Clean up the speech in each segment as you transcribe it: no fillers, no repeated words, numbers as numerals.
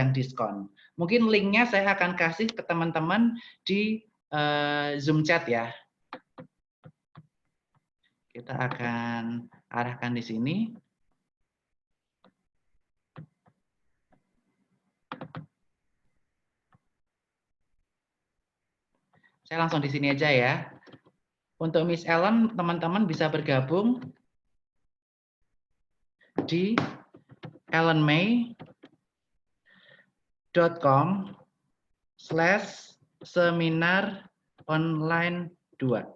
yang diskon. Mungkin linknya saya akan kasih ke teman-teman di Zoom chat ya. Kita akan arahkan di sini. Saya langsung di sini aja ya. Untuk Miss Ellen, teman-teman bisa bergabung di ellenmay.com/seminar online 2.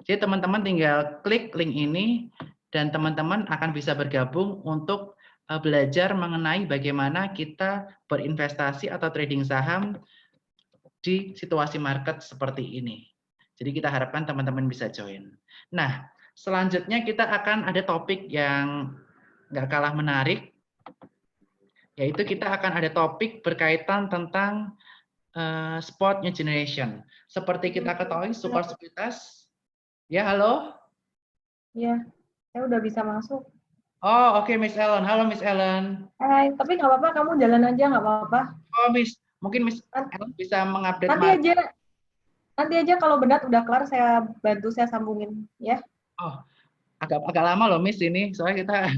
Jadi teman-teman tinggal klik link ini dan teman-teman akan bisa bergabung untuk belajar mengenai bagaimana kita berinvestasi atau trading saham di situasi market seperti ini. Jadi kita harapkan teman-teman bisa join. Nah, selanjutnya kita akan ada topik yang nggak kalah menarik, yaitu kita akan ada topik berkaitan tentang spot new generation. Seperti kita ketahui, super sekuritas. Ya, halo? Ya, saya udah bisa masuk. Oh, oke, Miss Ellen. Halo, Miss Ellen. Hai, tapi nggak apa-apa, kamu jalan aja, nggak apa-apa. Oh, mungkin Miss Ellen bisa mengupdate Nanti aja kalau Benar udah kelar, saya bantu, saya sambungin, ya. Oh, agak lama loh, Miss, ini. Soalnya kita...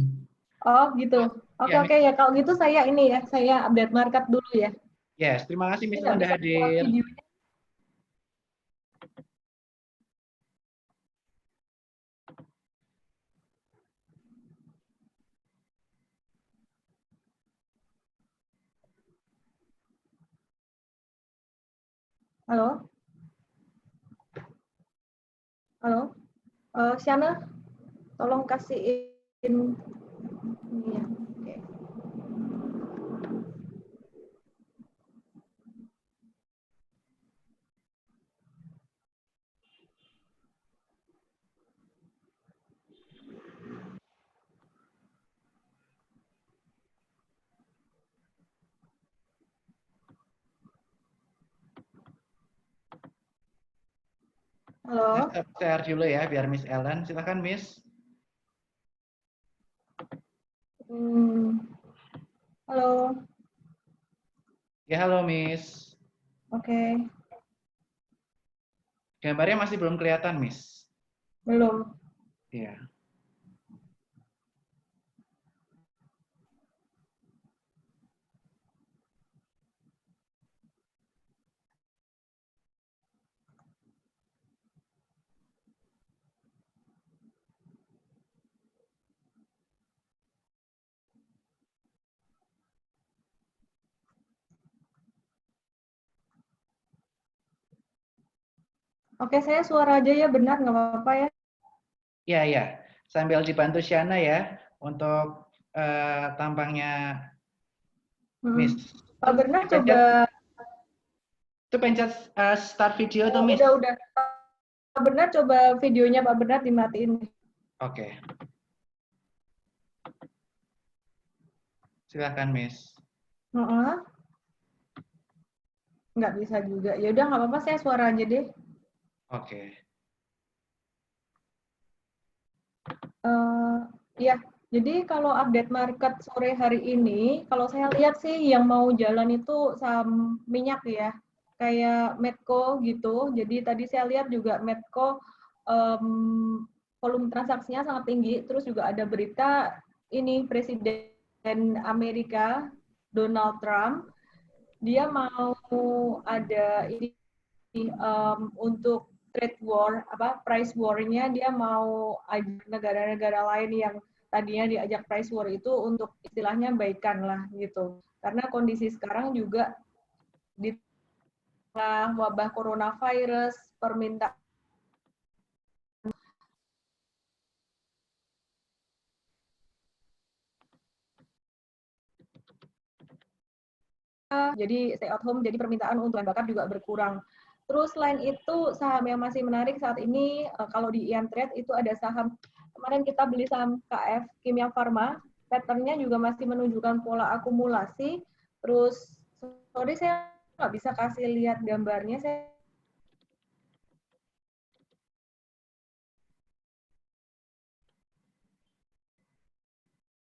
Oh, gitu. Oke, Ya, oke, ya. Kalau gitu saya ini ya, saya update market dulu ya. yes, terima kasih Saya Miss nggak Ellen sudah bisa buka hadir. videonya. Halo? Halo? Shana, tolong kasihin ini ya. Oke. Halo? Share dulu ya, biar Miss Ellen. Silakan, Miss. Halo? Ya, halo, Miss. Oke. Gambarnya masih belum kelihatan, Miss. Belum. Iya. Oke, saya suara aja ya, Benar, nggak apa-apa ya. Iya, iya. Sambil dibantu Shana ya untuk tampangnya Miss. Pak Benar Pencet, coba, itu pencet start video tuh, Miss. udah. Pak Benar coba videonya Pak Benar dimatiin. Oke. Silakan, Miss. Nggak bisa juga. Ya udah nggak apa-apa, saya suara aja deh. Oke. Ya, jadi kalau update market sore hari ini, kalau saya lihat sih yang mau jalan itu saham minyak ya, kayak Medco gitu. Jadi tadi saya lihat juga Medco volume transaksinya sangat tinggi. Terus juga ada berita ini Presiden Amerika Donald Trump dia mau ada ini untuk trade war price war-nya dia mau ajak negara-negara lain yang tadinya diajak price war itu untuk istilahnya baikan lah gitu. Karena kondisi sekarang juga di tengah wabah coronavirus, permintaan jadi stay at home, jadi permintaan untuk bahan bakar juga berkurang. Terus selain itu saham yang masih menarik saat ini kalau di IM Trade itu ada saham kemarin kita beli saham KF Kimia Farma, patternnya juga masih menunjukkan pola akumulasi. Terus sorry saya nggak bisa kasih lihat gambarnya, saya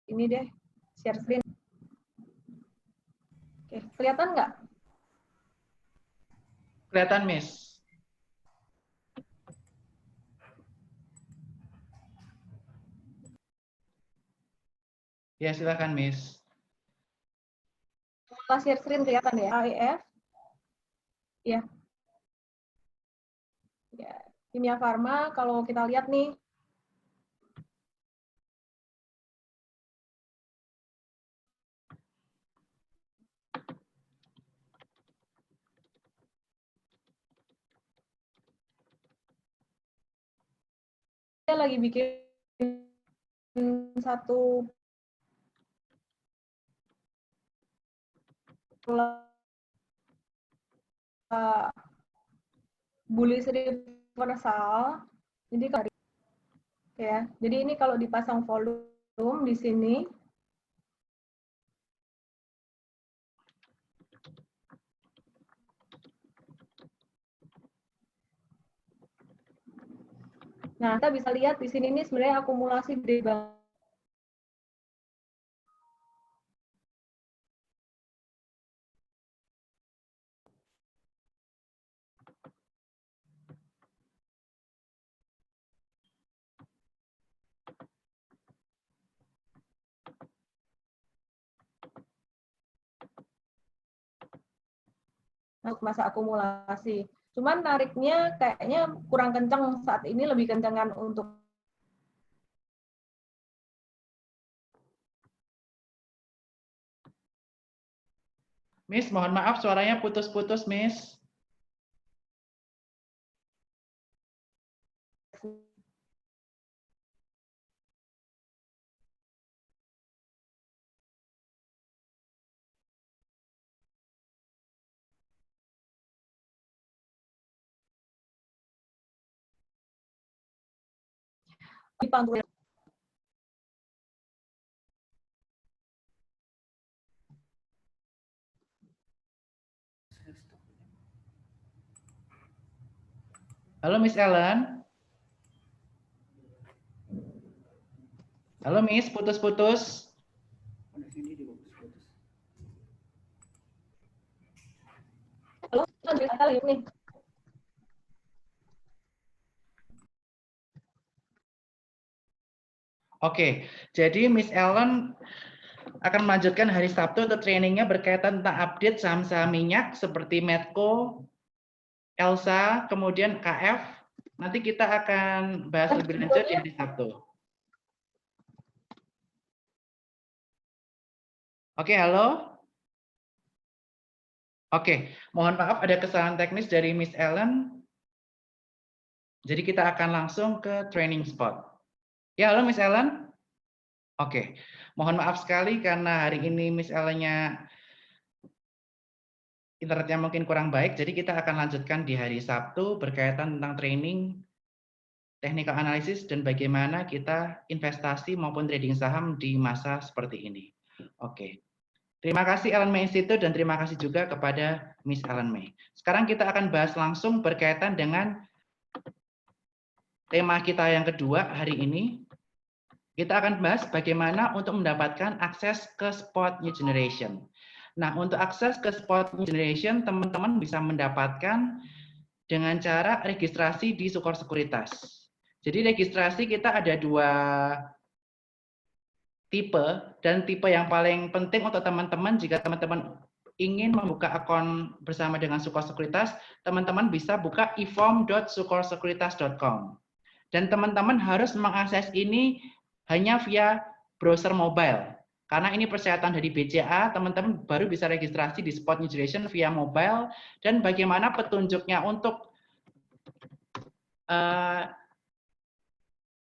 ini deh share screen. Oke, kelihatan nggak? Kelihatan, Miss. Ya, silakan, Miss. Share screen kelihatan ya, AEF. Ya. Ya, Kimia Farma kalau kita lihat nih, dia lagi bikin satu bullish reversal. Jadi ya, jadi ini kalau dipasang volume di sini, nah kita bisa lihat di sini ini sebenarnya akumulasi dari bank. Untuk masa akumulasi. Cuman nariknya kayaknya kurang kencang saat ini, lebih kencangan untuk Miss, mohon maaf suaranya putus-putus, Miss. dipantul. Halo, Miss Ellen. Halo, Miss, putus-putus. Halo, lihat nih. Oke, jadi Miss Ellen akan melanjutkan hari Sabtu untuk trainingnya berkaitan tentang update saham-saham minyak seperti Medco, Elsa, kemudian KF. Nanti kita akan bahas lebih lanjut di hari Sabtu. Oke, halo. Oke, mohon maaf ada kesalahan teknis dari Miss Ellen. Jadi kita akan langsung ke training spot. Ya, halo Miss Ellen. Oke, mohon maaf sekali karena hari ini Miss Ellen-nya internetnya mungkin kurang baik. Jadi kita akan lanjutkan di hari Sabtu berkaitan tentang training technical analysis dan bagaimana kita investasi maupun trading saham di masa seperti ini. Oke. Terima kasih Ellen May Institute dan terima kasih juga kepada Miss Ellen May. Sekarang kita akan bahas langsung berkaitan dengan tema kita yang kedua hari ini. Kita akan bahas bagaimana untuk mendapatkan akses ke spot new generation. Nah, untuk akses ke spot new generation, teman-teman bisa mendapatkan dengan cara registrasi di Sukor Sekuritas. Jadi registrasi kita ada dua tipe, dan tipe yang paling penting untuk teman-teman jika teman-teman ingin membuka akun bersama dengan Sukor Sekuritas, teman-teman bisa buka eform.sukorsekuritas.com. Dan teman-teman harus mengakses ini hanya via browser mobile. Karena ini persyaratan dari BCA, teman-teman baru bisa registrasi di Spot New Generation via mobile. Dan bagaimana petunjuknya untuk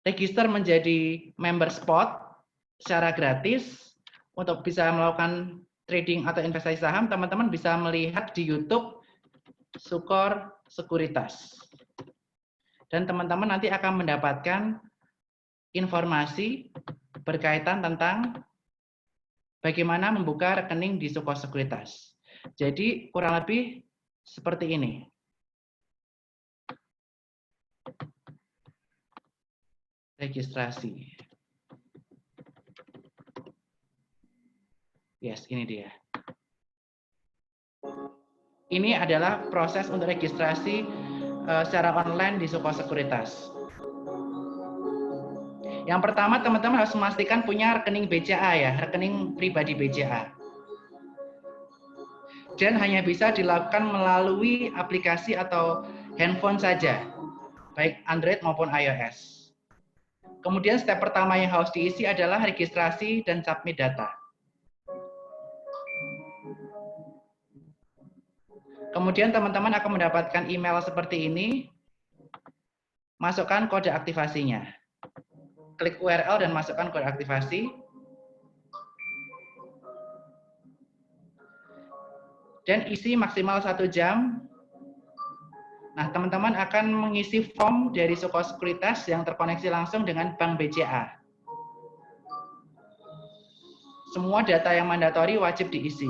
register menjadi member Spot secara gratis untuk bisa melakukan trading atau investasi saham, teman-teman bisa melihat di YouTube Sukor Sekuritas. Dan teman-teman nanti akan mendapatkan informasi berkaitan tentang bagaimana membuka rekening di Sukor Sekuritas. Jadi kurang lebih seperti ini. Registrasi. Yes, ini dia. Ini adalah proses untuk registrasi secara online di Sukor Sekuritas. Yang pertama, teman-teman harus memastikan punya rekening BCA ya, rekening pribadi BCA. Dan hanya bisa dilakukan melalui aplikasi atau handphone saja, baik Android maupun iOS. Kemudian step pertama yang harus diisi adalah registrasi dan submit data. Kemudian teman-teman akan mendapatkan email seperti ini. Masukkan kode aktivasinya. Klik URL dan masukkan kode aktivasi. Dan isi maksimal 1 jam. Nah, teman-teman akan mengisi form dari Sukor Sekuritas yang terkoneksi langsung dengan Bank BCA. Semua data yang mandatori wajib diisi.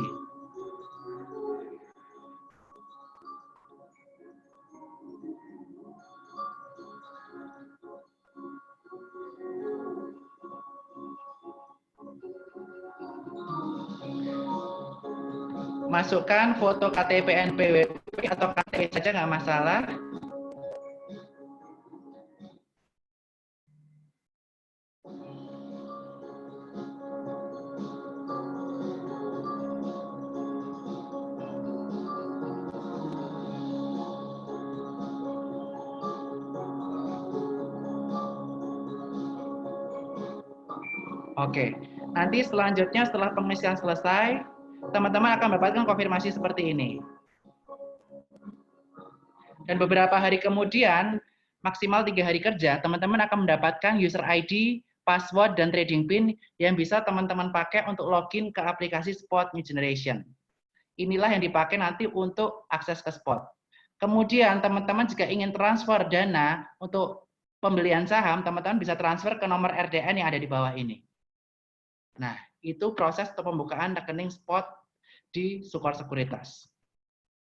Masukkan foto KTP NPWP atau KTP saja nggak masalah. Oke, nanti selanjutnya setelah pengisian selesai, teman-teman akan mendapatkan konfirmasi seperti ini. Dan beberapa hari kemudian, maksimal 3 hari kerja, teman-teman akan mendapatkan user ID, password, dan trading pin yang bisa teman-teman pakai untuk login ke aplikasi Spot New Generation. Inilah yang dipakai nanti untuk akses ke Spot. Kemudian teman-teman jika ingin transfer dana untuk pembelian saham, teman-teman bisa transfer ke nomor RDN yang ada di bawah ini. Nah, itu proses untuk pembukaan rekening Spot di Sukor Sekuritas.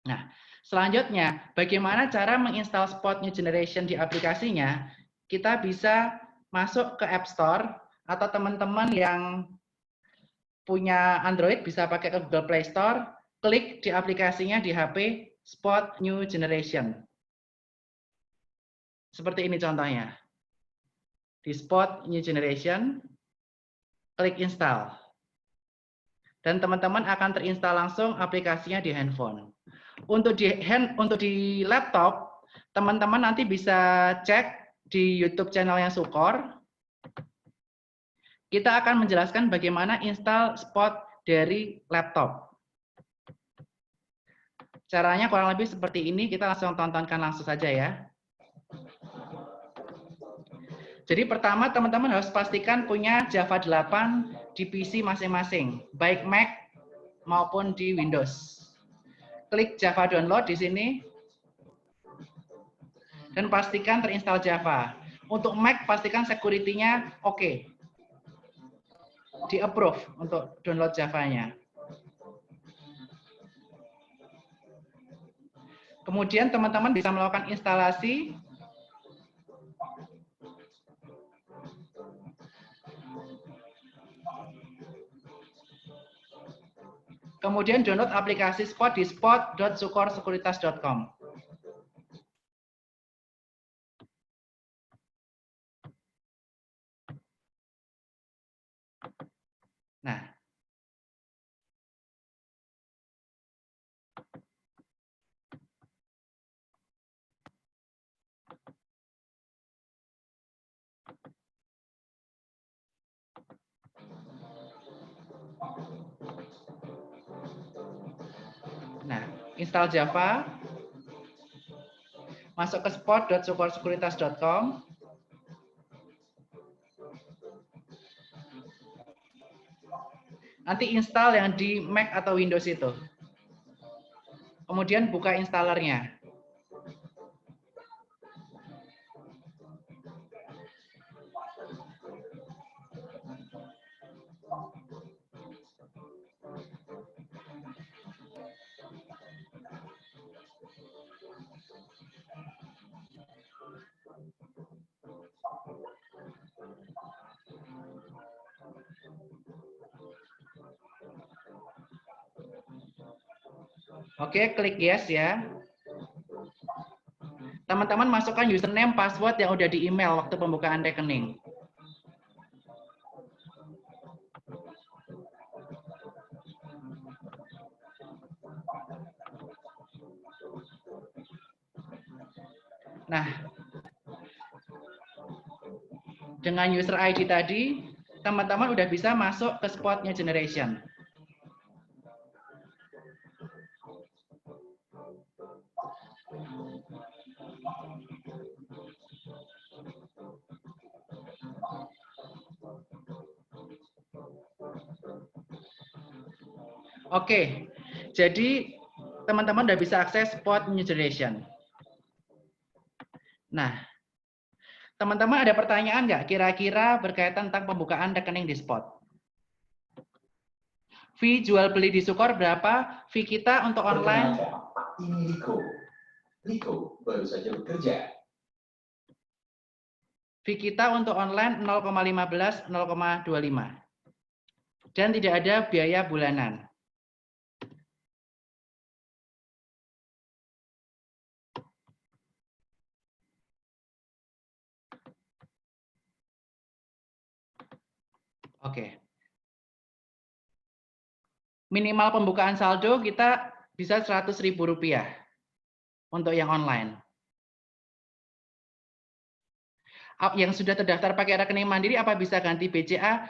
Nah, selanjutnya, bagaimana cara menginstal Spot New Generation di aplikasinya? Kita bisa masuk ke App Store, atau teman-teman yang punya Android bisa pakai ke Google Play Store, klik di aplikasinya di HP Spot New Generation. Seperti ini contohnya. Di Spot New Generation, klik install. Dan teman-teman akan terinstall langsung aplikasinya di handphone. Untuk di laptop, teman-teman nanti bisa cek di YouTube channelnya Sukor. Kita akan menjelaskan bagaimana install Spot dari laptop. Caranya kurang lebih seperti ini, kita langsung tontonkan langsung saja ya. Jadi pertama teman-teman harus pastikan punya Java 8 di PC masing-masing, baik Mac maupun di Windows. Klik Java download di sini dan pastikan terinstall Java. Untuk Mac pastikan security-nya oke. Di approve untuk download Java-nya. Kemudian teman-teman bisa melakukan instalasi. Kemudian download aplikasi Spot di spot.sukorsekuritas.com. Nah, install Java, masuk ke spot.sukorsekuritas.com. Nanti install yang di Mac atau Windows itu. Kemudian buka installernya. Oke, klik yes ya. Teman-teman masukkan username, password yang udah di email waktu pembukaan rekening. Nah, dengan user ID tadi, teman-teman udah bisa masuk ke Spot New Generation. Oke, jadi teman-teman udah bisa akses Spot New Generation. Nah, teman-teman ada pertanyaan nggak kira-kira berkaitan tentang pembukaan rekening di Spot? Fee jual beli di Sukor berapa? Fee kita untuk online? Ini Riko. Riko baru saja bekerja. Fee kita untuk online 0,15, 0,25. Dan tidak ada biaya bulanan. Oke. Minimal pembukaan saldo kita bisa Rp100.000 untuk yang online. Yang sudah terdaftar pakai rekening Mandiri apa bisa ganti BCA?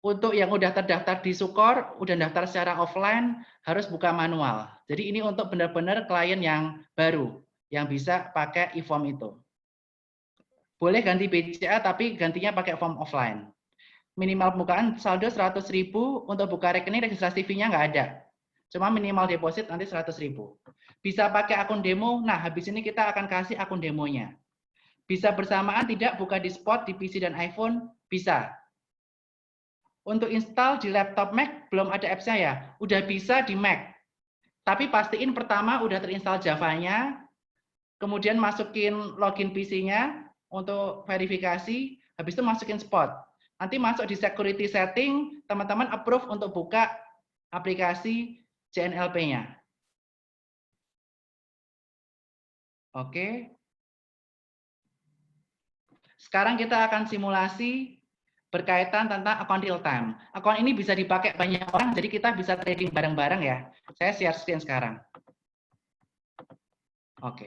Untuk yang udah terdaftar di Sukor, udah daftar secara offline, harus buka manual. Jadi ini untuk benar-benar klien yang baru, yang bisa pakai e-form itu. Boleh ganti BCA, tapi gantinya pakai form offline. Minimal pembukaan saldo 100.000, untuk buka rekening registrasi fee-nya nggak ada. Cuma minimal deposit nanti 100.000. Bisa pakai akun demo, nah habis ini kita akan kasih akun demonya. Bisa bersamaan tidak buka di Spot, di PC dan iPhone? Bisa. Untuk install di laptop Mac belum ada apps-nya ya? Udah bisa di Mac. Tapi pastiin pertama udah terinstall Java-nya, kemudian masukin login PC-nya untuk verifikasi, habis itu masukin Spot. Nanti masuk di security setting, teman-teman approve untuk buka aplikasi CNLP-nya. Oke. Sekarang kita akan simulasi berkaitan tentang akun real time. Akun ini bisa dipakai banyak orang, jadi kita bisa trading bareng-bareng ya. Saya share screen sekarang. Oke.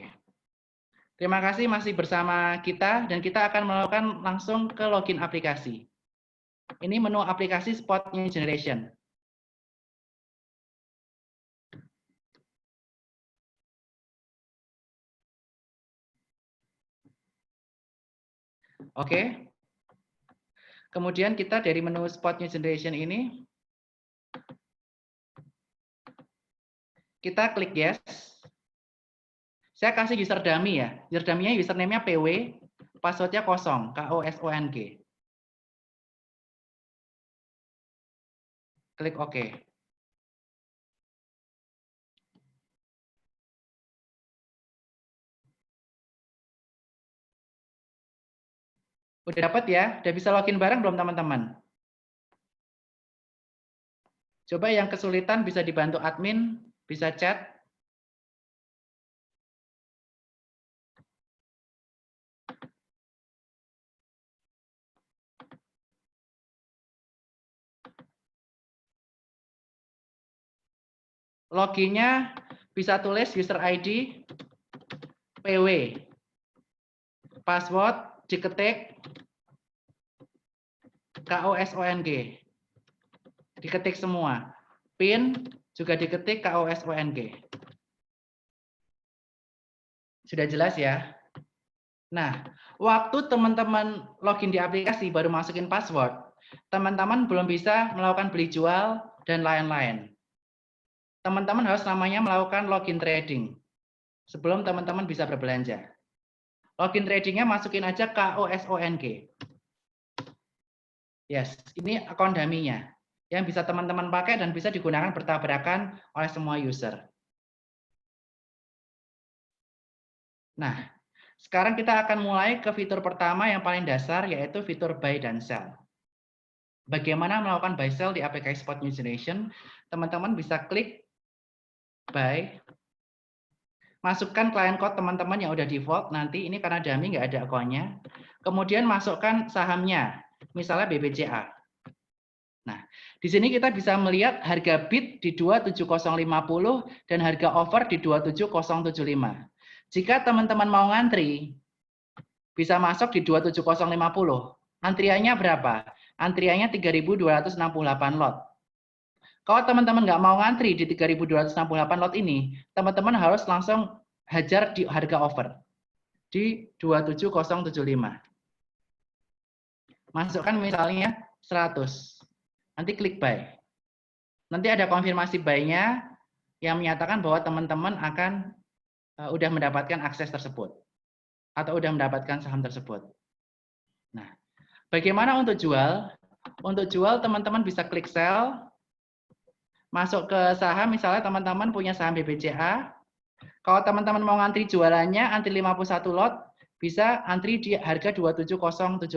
Terima kasih masih bersama kita, dan kita akan melakukan langsung ke login aplikasi. Ini menu aplikasi Spot New Generation. Oke. Kemudian kita dari menu Spot New Generation ini, kita klik yes. Saya kasih user dummy ya. User dummy-nya username-nya PW, password-nya kosong, KOSONG. Klik OK. Udah dapat ya? Udah bisa login bareng belum teman-teman? Coba yang kesulitan bisa dibantu admin, bisa chat. Loginnya bisa tulis user ID, PW, password diketik, KOSONG, diketik semua, PIN juga diketik KOSONG. Sudah jelas ya? Nah, waktu teman-teman login di aplikasi baru masukin password, teman-teman belum bisa melakukan beli jual dan lain-lain. Teman-teman harus namanya melakukan login trading sebelum teman-teman bisa berbelanja. Login tradingnya masukin aja KOSONG. Yes, ini akun dummy-nya yang bisa teman-teman pakai dan bisa digunakan bertabrakan oleh semua user. Nah, sekarang kita akan mulai ke fitur pertama yang paling dasar, yaitu fitur buy dan sell. Bagaimana melakukan buy sell di aplikasi Spot New Generation? Teman-teman bisa klik buy. Masukkan client code teman-teman yang udah default, nanti ini karena dummy nggak ada akunnya. Kemudian masukkan sahamnya, misalnya BBCA. Nah, di sini kita bisa melihat harga bid di 27050 dan harga offer di 27075. Jika teman-teman mau ngantri, bisa masuk di 27050. Antriannya berapa? Antriannya 3.268 lot. Kalau teman-teman nggak mau ngantri di 3.268 lot ini, teman-teman harus langsung hajar di harga offer di 27075. Masukkan misalnya 100. Nanti klik buy. Nanti ada konfirmasi buy-nya yang menyatakan bahwa teman-teman akan udah mendapatkan akses tersebut atau udah mendapatkan saham tersebut. Nah, bagaimana untuk jual? Untuk jual teman-teman bisa klik sell. Masuk ke saham, misalnya teman-teman punya saham BBCA. Kalau teman-teman mau ngantri jualannya, antri 51 lot, bisa antri di harga 27075.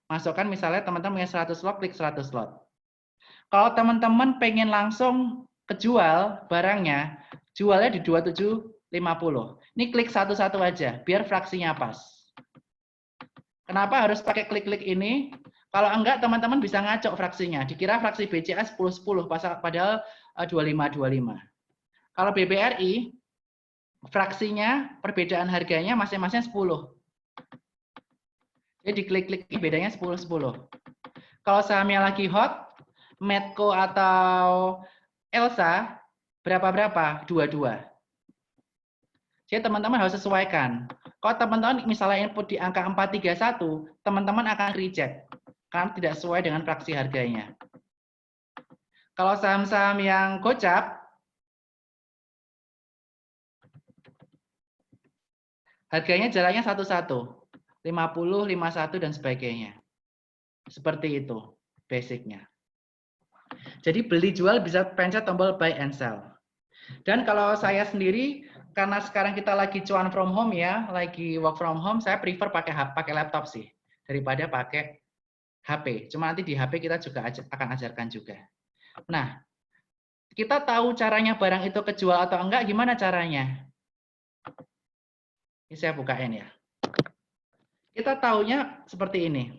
Masukkan misalnya teman-teman punya 100 lot, klik 100 lot. Kalau teman-teman pengen langsung kejual barangnya, jualnya di 2750. Ini klik satu-satu aja, biar fraksinya pas. Kenapa harus pakai klik-klik ini? Kalau enggak, teman-teman bisa ngacok fraksinya. Dikira fraksi BCA 10-10, padahal 25-25. Kalau BBRI, fraksinya, perbedaan harganya masing-masing 10. Jadi klik-klik ini bedanya 10-10. Kalau sahamnya lagi hot, Medco atau Elsa, berapa-berapa? 22. Jadi teman-teman harus sesuaikan. Kalau teman-teman misalnya input di angka 431, teman-teman akan reject. Karena tidak sesuai dengan fraksi harganya. Kalau saham-saham yang gocap, harganya jalannya satu-satu. 50, 51, dan sebagainya. Seperti itu basicnya. Jadi beli jual bisa pencet tombol buy and sell. Dan kalau saya sendiri, karena sekarang kita lagi cuan from home ya, lagi work from home, saya prefer pakai laptop sih daripada pakai HP. Cuma nanti di HP kita juga akan ajarkan juga. Nah, kita tahu caranya barang itu kejual atau enggak, gimana caranya? Ini saya bukain ya. Kita tahunya seperti ini.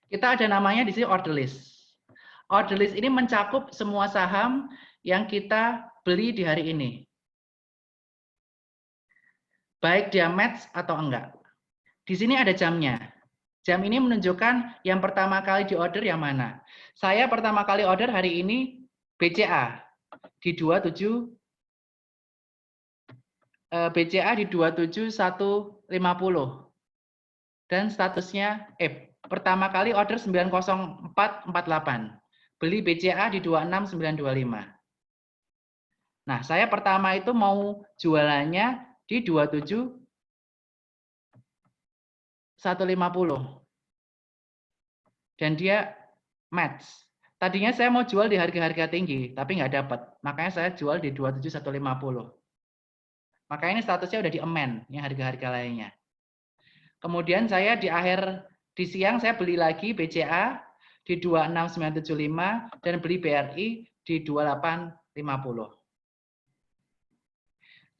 Kita ada namanya di sini order list. Order list ini mencakup semua saham yang kita beli di hari ini. Baik dia match atau enggak. Di sini ada jamnya. Jam ini menunjukkan yang pertama kali di order yang mana. Saya pertama kali order hari ini BCA di 27150 dan statusnya pertama kali order 90448. Beli BCA di 26925. Nah, saya pertama itu mau jualannya di 27150. Dan dia match. Tadinya saya mau jual di harga-harga tinggi, tapi nggak dapat. Makanya saya jual di 27150. Makanya ini statusnya udah di-amend, yang harga-harga lainnya. Kemudian saya di siang saya beli lagi BCA di 26975 dan beli BRI di 2850.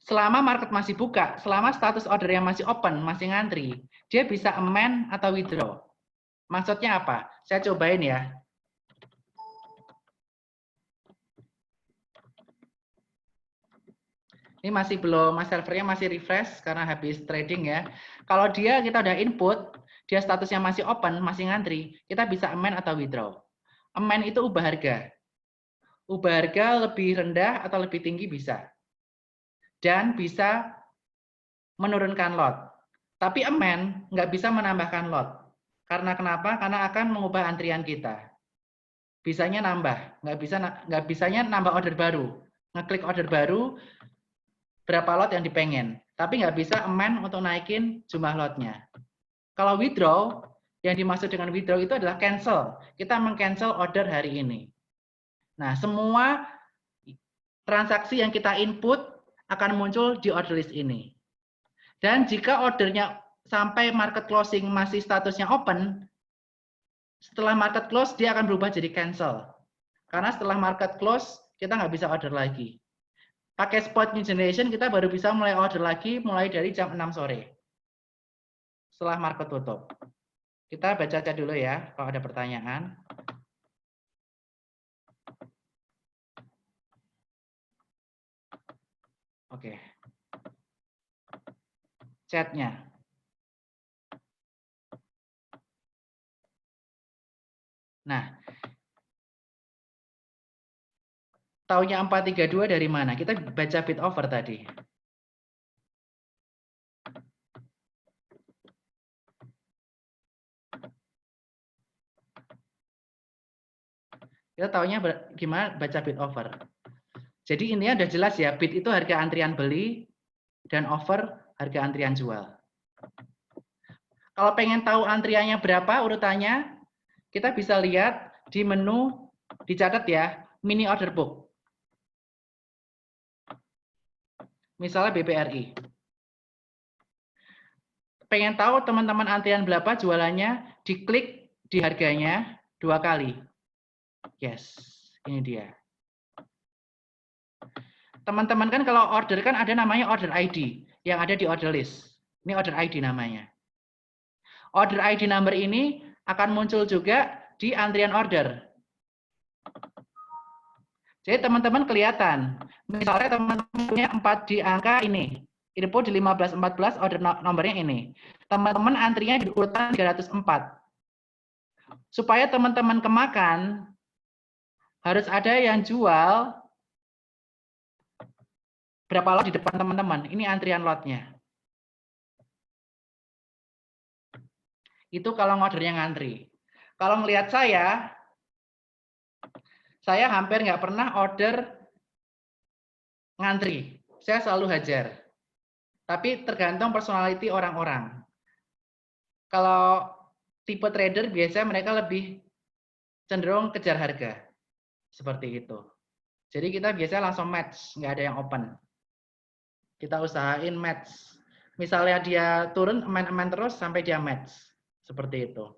Selama market masih buka, selama status order yang masih open, masih ngantri, dia bisa amend atau withdraw. Maksudnya apa? Saya cobain ya. Ini masih belum, servernya masih refresh karena habis trading ya. Kalau kita udah input, dia statusnya masih open, masih ngantri, kita bisa amend atau withdraw. Amend itu ubah harga. Ubah harga lebih rendah atau lebih tinggi bisa. Dan bisa menurunkan lot. Tapi amend nggak bisa menambahkan lot. Karena kenapa? Karena akan mengubah antrian kita. Bisanya nambah, nggak bisanya nambah order baru. Ngeklik order baru, berapa lot yang dipengen. Tapi nggak bisa amend untuk naikin jumlah lotnya. Kalau withdraw, yang dimaksud dengan withdraw itu adalah cancel. Kita meng-cancel order hari ini. Nah, semua transaksi yang kita input akan muncul di order list ini. Dan jika ordernya sampai market closing masih statusnya open, Setelah market close, dia akan berubah jadi cancel. Karena setelah market close, kita nggak bisa order lagi. Pakai spot new generation, kita baru bisa mulai order lagi mulai dari jam 6 sore. Setelah market tutup. Kita baca chat dulu ya, kalau ada pertanyaan. Oke. Chatnya. Nah, taunya 432 dari mana? Kita baca bid offer tadi. Kita taunya gimana baca bid offer. Jadi intinya udah jelas ya, bid itu harga antrian beli dan offer harga antrian jual. Kalau pengen tahu antriannya berapa urutannya, kita bisa lihat di menu, dicatat ya, mini order book. Misalnya BPRI. Pengen tahu teman-teman antrian berapa jualannya, diklik di harganya 2 kali. Yes, ini dia. Teman-teman kan kalau order kan ada namanya order ID yang ada di order list. Ini order ID namanya. Order ID number ini akan muncul juga di antrian order. Jadi teman-teman kelihatan. Misalnya teman-teman punya 4 di angka ini. Info di 1514 order nomornya ini. Teman-teman antrinya di urutan 304. Supaya teman-teman kemakan, harus ada yang jual berapa lot di depan teman-teman. Ini antrian lotnya. Itu kalau ngordernya ngantri. Kalau ngelihat saya hampir nggak pernah order ngantri. Saya selalu hajar. Tapi tergantung personality orang-orang. Kalau tipe trader biasanya mereka lebih cenderung kejar harga. Seperti itu. Jadi kita biasanya langsung match, nggak ada yang open. Kita usahain match. Misalnya dia turun, aman-aman terus sampai dia match. Seperti itu.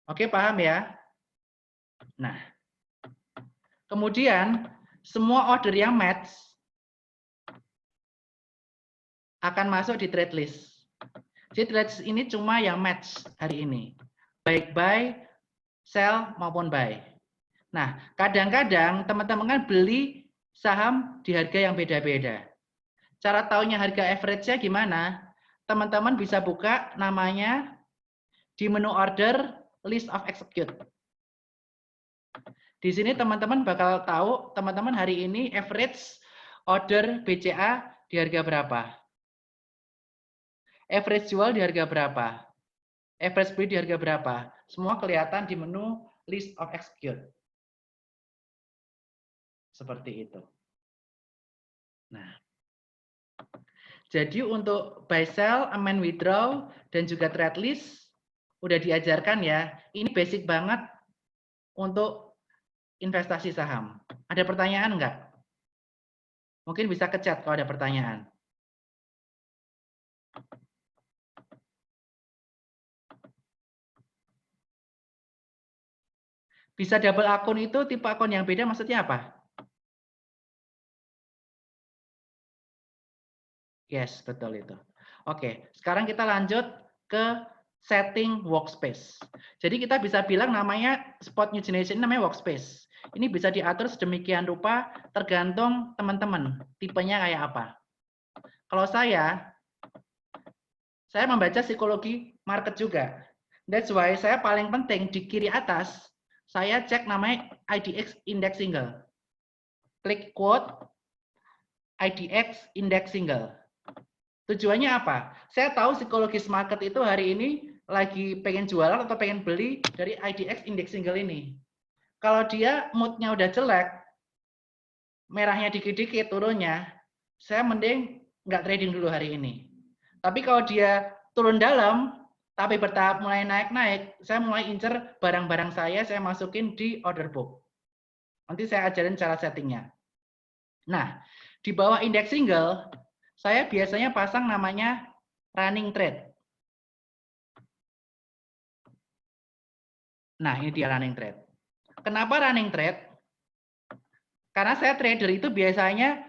Oke, paham ya? Nah, kemudian semua order yang match akan masuk di trade list. Jadi trade list ini cuma yang match hari ini. Baik buy, sell, maupun buy. Nah, kadang-kadang teman-teman kan beli saham di harga yang beda-beda. Cara taunya harga average-nya gimana? Teman-teman bisa buka namanya di menu order, list of execute. Di sini teman-teman bakal tahu teman-teman hari ini average order BCA di harga berapa. Average jual di harga berapa. Average beli di harga berapa. Semua kelihatan di menu list of execute. Seperti itu. Nah, jadi untuk buy sell, amend withdraw, dan juga trade list udah diajarkan ya. Ini basic banget untuk investasi saham. Ada pertanyaan enggak? Mungkin bisa ke chat kalau ada pertanyaan. Bisa double akun itu tipe akun yang beda maksudnya apa? Yes, betul itu. Oke, sekarang kita lanjut ke setting workspace. Jadi kita bisa bilang namanya spot new generation namanya workspace. Ini bisa diatur sedemikian rupa tergantung teman-teman tipenya kayak apa. Kalau saya membaca psikologi market juga. That's why saya paling penting di kiri atas saya cek namanya IDX index single. Klik quote IDX index single. Tujuannya apa? Saya tahu psikologis market itu hari ini lagi pengen jualan atau pengen beli dari IDX index single ini. Kalau dia moodnya udah jelek, merahnya dikit-dikit turunnya, saya mending nggak trading dulu hari ini. Tapi kalau dia turun dalam, tapi bertahap mulai naik-naik, saya mulai incer barang-barang saya masukin di order book. Nanti saya ajarin cara settingnya. Nah, di bawah index single, saya biasanya pasang namanya running trade. Nah, ini dia running trade. Kenapa running trade? Karena saya trader itu biasanya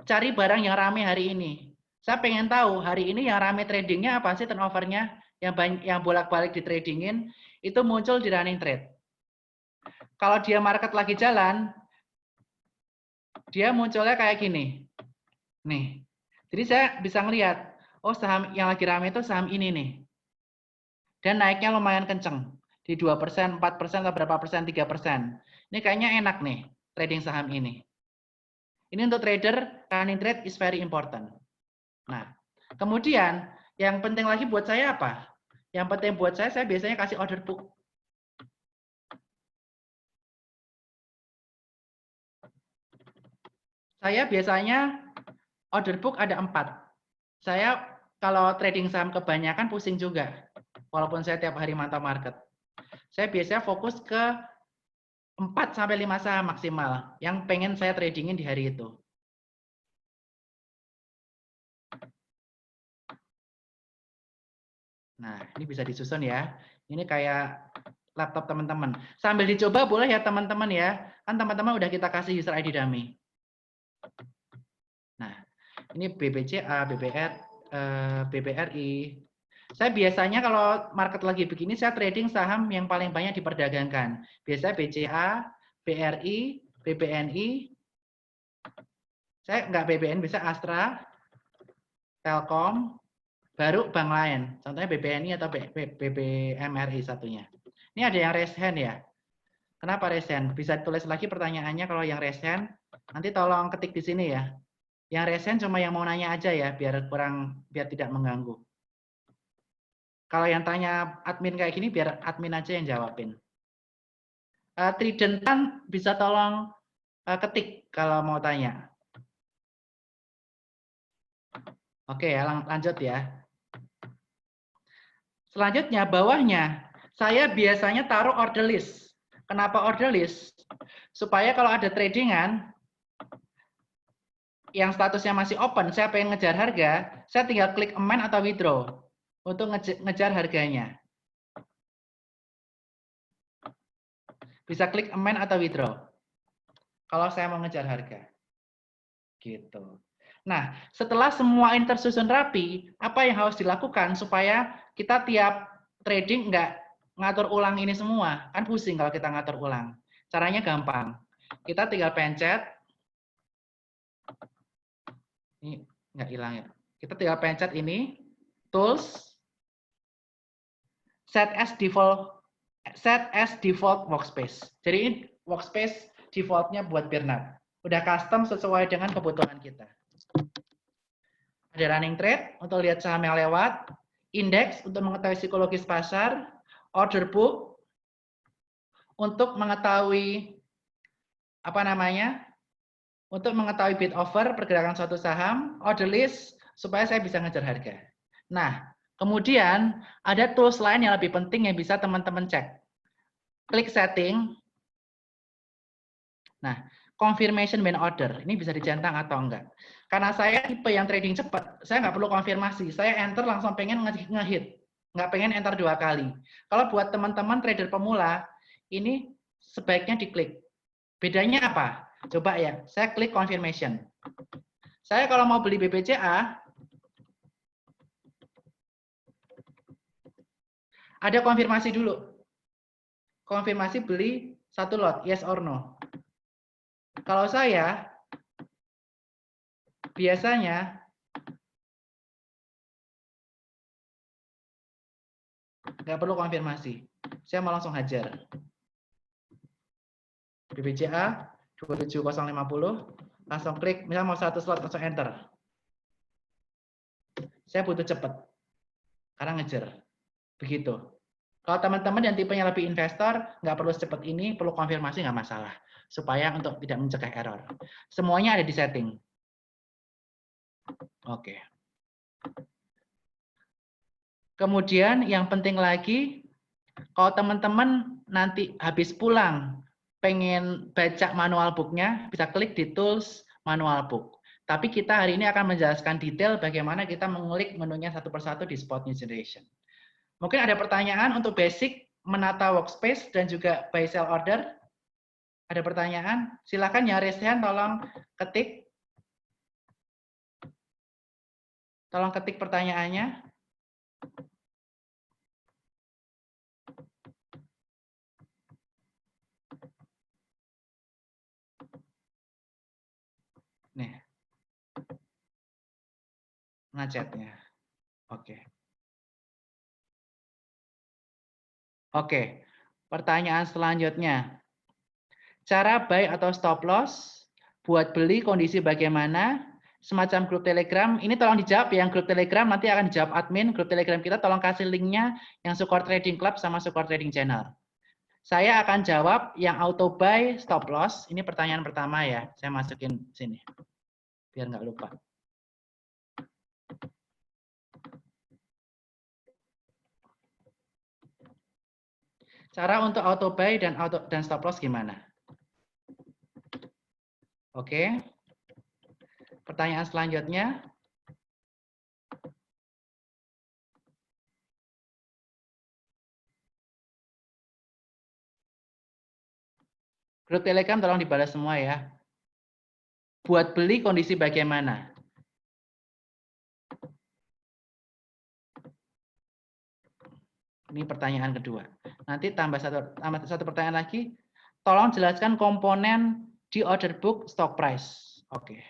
cari barang yang rame hari ini. Saya pengen tahu hari ini yang rame tradingnya apa sih, turnovernya yang bolak-balik di tradingin itu muncul di running trade. Kalau dia market lagi jalan, dia munculnya kayak gini. Nih. Jadi saya bisa ngelihat, oh saham yang lagi rame itu saham ini nih. Dan naiknya lumayan kenceng. Di 2%, 4%, atau berapa persen, 3%. Ini kayaknya enak nih trading saham ini. Ini untuk trader, running trade is very important. Nah, kemudian yang penting lagi buat saya apa? Yang penting buat saya biasanya kasih order book. Saya biasanya order book ada 4. Saya kalau trading saham kebanyakan pusing juga. Walaupun saya tiap hari mantau market. Saya biasanya fokus ke 4-5 saham maksimal yang pengen saya tradingin di hari itu. Nah, ini bisa disusun ya. Ini kayak laptop teman-teman. Sambil dicoba boleh ya teman-teman ya. Kan teman-teman udah kita kasih user ID dummy. Nah, ini BBCA, BBRI. Saya biasanya kalau market lagi begini, saya trading saham yang paling banyak diperdagangkan. Biasanya BCA, BRI, BBNI. Saya nggak BBN, bisa Astra, Telkom, baru bank lain. Contohnya BBNI atau BBMRI satunya. Ini ada yang raise hand ya. Kenapa raise hand? Bisa tulis lagi pertanyaannya kalau yang raise hand. Nanti tolong ketik di sini ya. Yang raise hand cuma yang mau nanya aja ya, biar tidak mengganggu. Kalau yang tanya admin kayak gini, biar admin aja yang jawabin. Tridentan bisa tolong ketik kalau mau tanya. Oke ya, lanjut ya. Selanjutnya, bawahnya, saya biasanya taruh order list. Kenapa order list? Supaya kalau ada tradingan, yang statusnya masih open, saya pengen ngejar harga, saya tinggal klik amend atau withdraw untuk ngejar harganya. Bisa klik amend atau withdraw kalau saya mau ngejar harga. Gitu. Nah, setelah semua ini tersusun rapi, apa yang harus dilakukan supaya kita tiap trading nggak ngatur ulang ini semua? Kan pusing kalau kita ngatur ulang. Caranya gampang. Kita tinggal pencet. Ini nggak hilang ya. Kita tinggal pencet ini, tools, set as default workspace. Jadi ini workspace defaultnya buat Bernard. Udah custom sesuai dengan kebutuhan kita. Ada running trade untuk lihat saham yang lewat, index untuk mengetahui psikologis pasar, order book untuk mengetahui untuk mengetahui bid offer pergerakan suatu saham, order list supaya saya bisa ngejar harga. Nah, kemudian ada tools lain yang lebih penting yang bisa teman-teman cek. Klik setting. Nah, confirmation when order. Ini bisa dicentang atau enggak. Karena saya tipe yang trading cepat, saya nggak perlu konfirmasi. Saya enter langsung pengen ngehit. Nggak pengen enter 2 kali. Kalau buat teman-teman trader pemula, ini sebaiknya diklik. Bedanya apa? Coba ya, saya klik confirmation. Saya kalau mau beli BBCA, ada konfirmasi dulu. Konfirmasi beli 1 lot, yes or no. Kalau saya, biasanya nggak perlu konfirmasi. Saya mau langsung hajar. BBCA 27050, langsung klik, misalnya mau 1 slot, langsung enter. Saya butuh cepat, karena ngejar. Begitu. Kalau teman-teman yang tipenya lebih investor, nggak perlu secepat ini, perlu konfirmasi nggak masalah. Supaya untuk tidak mencegah error. Semuanya ada di setting. Oke. Kemudian yang penting lagi, kalau teman-teman nanti habis pulang, pengen baca manual book-nya, bisa klik di tools manual book. Tapi kita hari ini akan menjelaskan detail bagaimana kita mengulik menunya satu persatu di Spot New Generation. Mungkin ada pertanyaan untuk basic menata workspace dan juga buy sell order? Ada pertanyaan? Silakan yang raise hand, tolong ketik. Tolong ketik pertanyaannya. Nih. Mana chatnya? Oke. Oke. Pertanyaan selanjutnya. Cara buy atau stop loss, buat beli kondisi bagaimana, semacam grup Telegram, ini tolong dijawab ya, yang grup Telegram nanti akan dijawab admin, grup Telegram kita tolong kasih linknya yang Sukor Trading Club sama Sukor Trading Channel. Saya akan jawab yang auto buy, stop loss, ini pertanyaan pertama ya, saya masukin sini, biar nggak lupa. Cara untuk auto buy dan stop loss gimana? Oke. Pertanyaan selanjutnya. Grup Telegram tolong dibalas semua ya. Buat beli kondisi bagaimana? Ini pertanyaan kedua. Nanti tambah satu pertanyaan lagi. Tolong jelaskan komponen di order book stock price. Oke.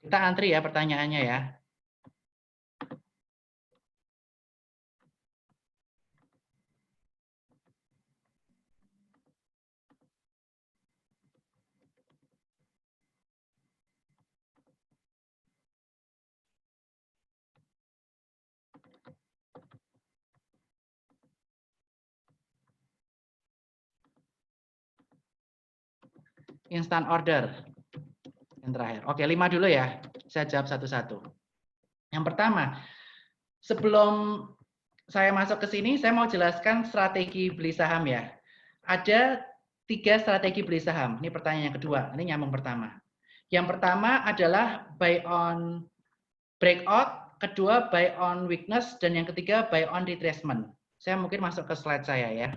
Kita antri ya pertanyaannya ya. Instant order. Yang terakhir. Oke, 5 dulu ya. Saya jawab satu-satu. Yang pertama, sebelum saya masuk ke sini, saya mau jelaskan strategi beli saham ya. Ada 3 strategi beli saham. Ini pertanyaan yang kedua. Ini nyambung pertama. Yang pertama adalah buy on breakout, kedua buy on weakness, dan yang ketiga buy on retracement. Saya mungkin masuk ke slide saya ya.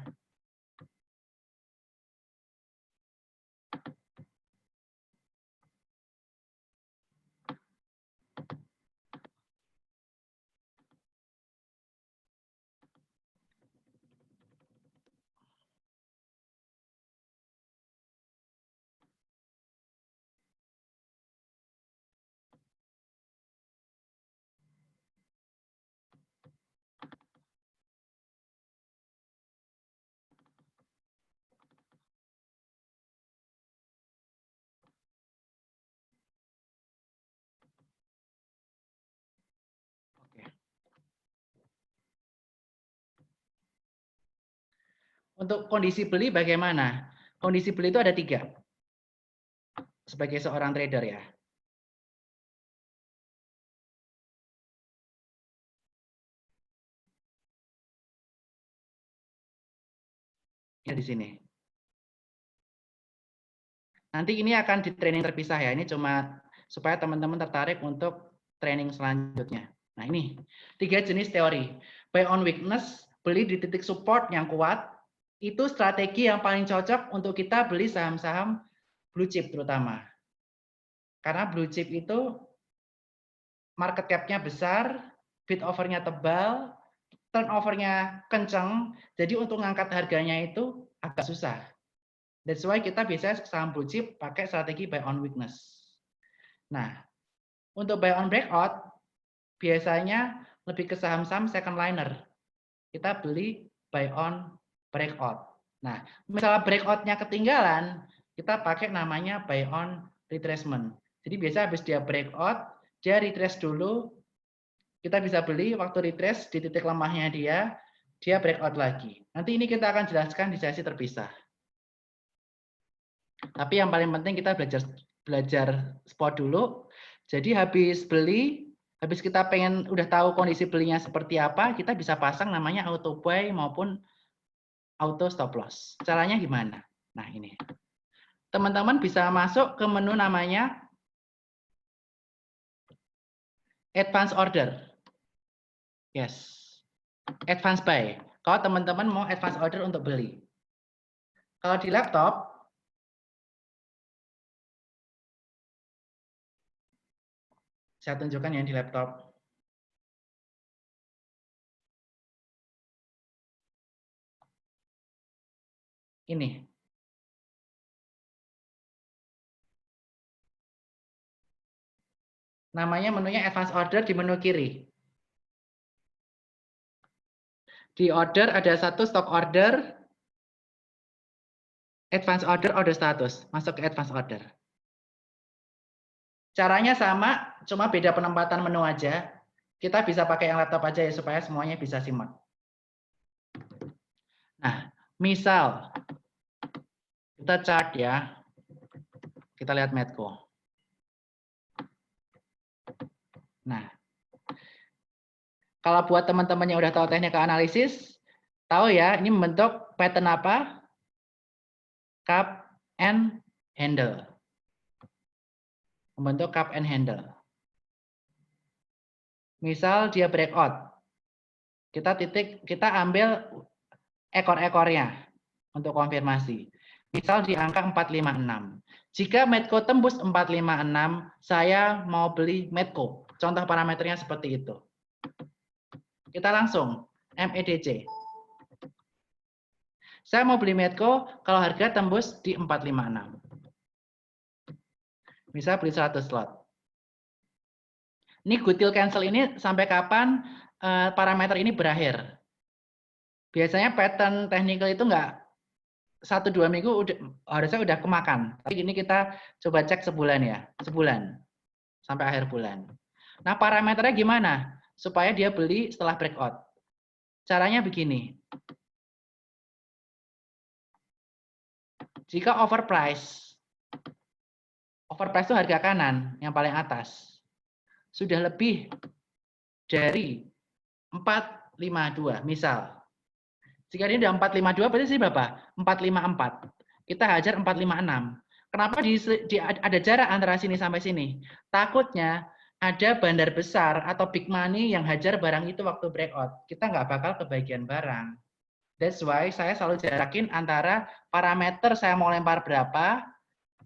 Untuk kondisi beli bagaimana? Kondisi beli itu ada 3. Sebagai seorang trader ya. Ya di sini. Nanti ini akan di training terpisah ya. Ini cuma supaya teman-teman tertarik untuk training selanjutnya. Nah ini 3 jenis teori. Buy on weakness, beli di titik support yang kuat. Itu strategi yang paling cocok untuk kita beli saham-saham blue chip terutama. Karena blue chip itu market cap-nya besar, bid offer-nya tebal, turnover-nya kenceng, jadi untuk ngangkat harganya itu agak susah. That's why kita biasanya saham blue chip pakai strategi buy on weakness. Nah, untuk buy on breakout, biasanya lebih ke saham-saham second liner. Kita beli buy on breakout. Nah, misalnya breakout-nya ketinggalan, kita pakai namanya buy on retracement. Jadi biasa habis dia breakout, dia retrace dulu, kita bisa beli waktu retrace di titik lemahnya dia breakout lagi. Nanti ini kita akan jelaskan di sesi terpisah. Tapi yang paling penting kita belajar spot dulu. Jadi habis beli, habis kita pengen udah tahu kondisi belinya seperti apa, kita bisa pasang namanya auto buy maupun auto stop loss. Caranya gimana? Nah ini. Teman-teman bisa masuk ke menu namanya Advance order. Yes. Advance buy. Kalau teman-teman mau advance order untuk beli. Kalau di laptop, saya tunjukkan yang di laptop. Ini. Namanya menunya advance order di menu kiri. Di order ada satu stock order, advance order, order status. Masuk ke advance order. Caranya sama, cuma beda penempatan menu aja. Kita bisa pakai yang laptop aja ya, supaya semuanya bisa simak. Nah, misal, kita chart ya. Kita lihat Medco. Nah, kalau buat teman-teman yang udah tahu teknik analisis, tahu ya, ini membentuk pattern apa? Cup and handle. Membentuk cup and handle. Misal dia breakout. Kita ambil ekor-ekornya untuk konfirmasi. Misal di angka 456. Jika Medco tembus 456, saya mau beli Medco. Contoh parameternya seperti itu. Kita langsung MEDC. Saya mau beli Medco kalau harga tembus di 456. Misal beli 100 slot. Ini good till cancel ini sampai kapan parameter ini berakhir. Biasanya pattern technical itu enggak 1-2 minggu harusnya udah kemakan. Tapi ini kita coba cek sebulan ya, sebulan sampai akhir bulan. Nah, parameternya gimana supaya dia beli setelah breakout? Caranya begini. Jika overprice itu harga kanan yang paling atas, sudah lebih dari 452, misal. Jika ini udah 452 berarti sih berapa? 454. Kita hajar 456. Kenapa ada jarak antara sini sampai sini? Takutnya ada bandar besar atau big money yang hajar barang itu waktu breakout. Kita nggak bakal kebagian barang. That's why saya selalu jarakin antara parameter saya mau lempar berapa,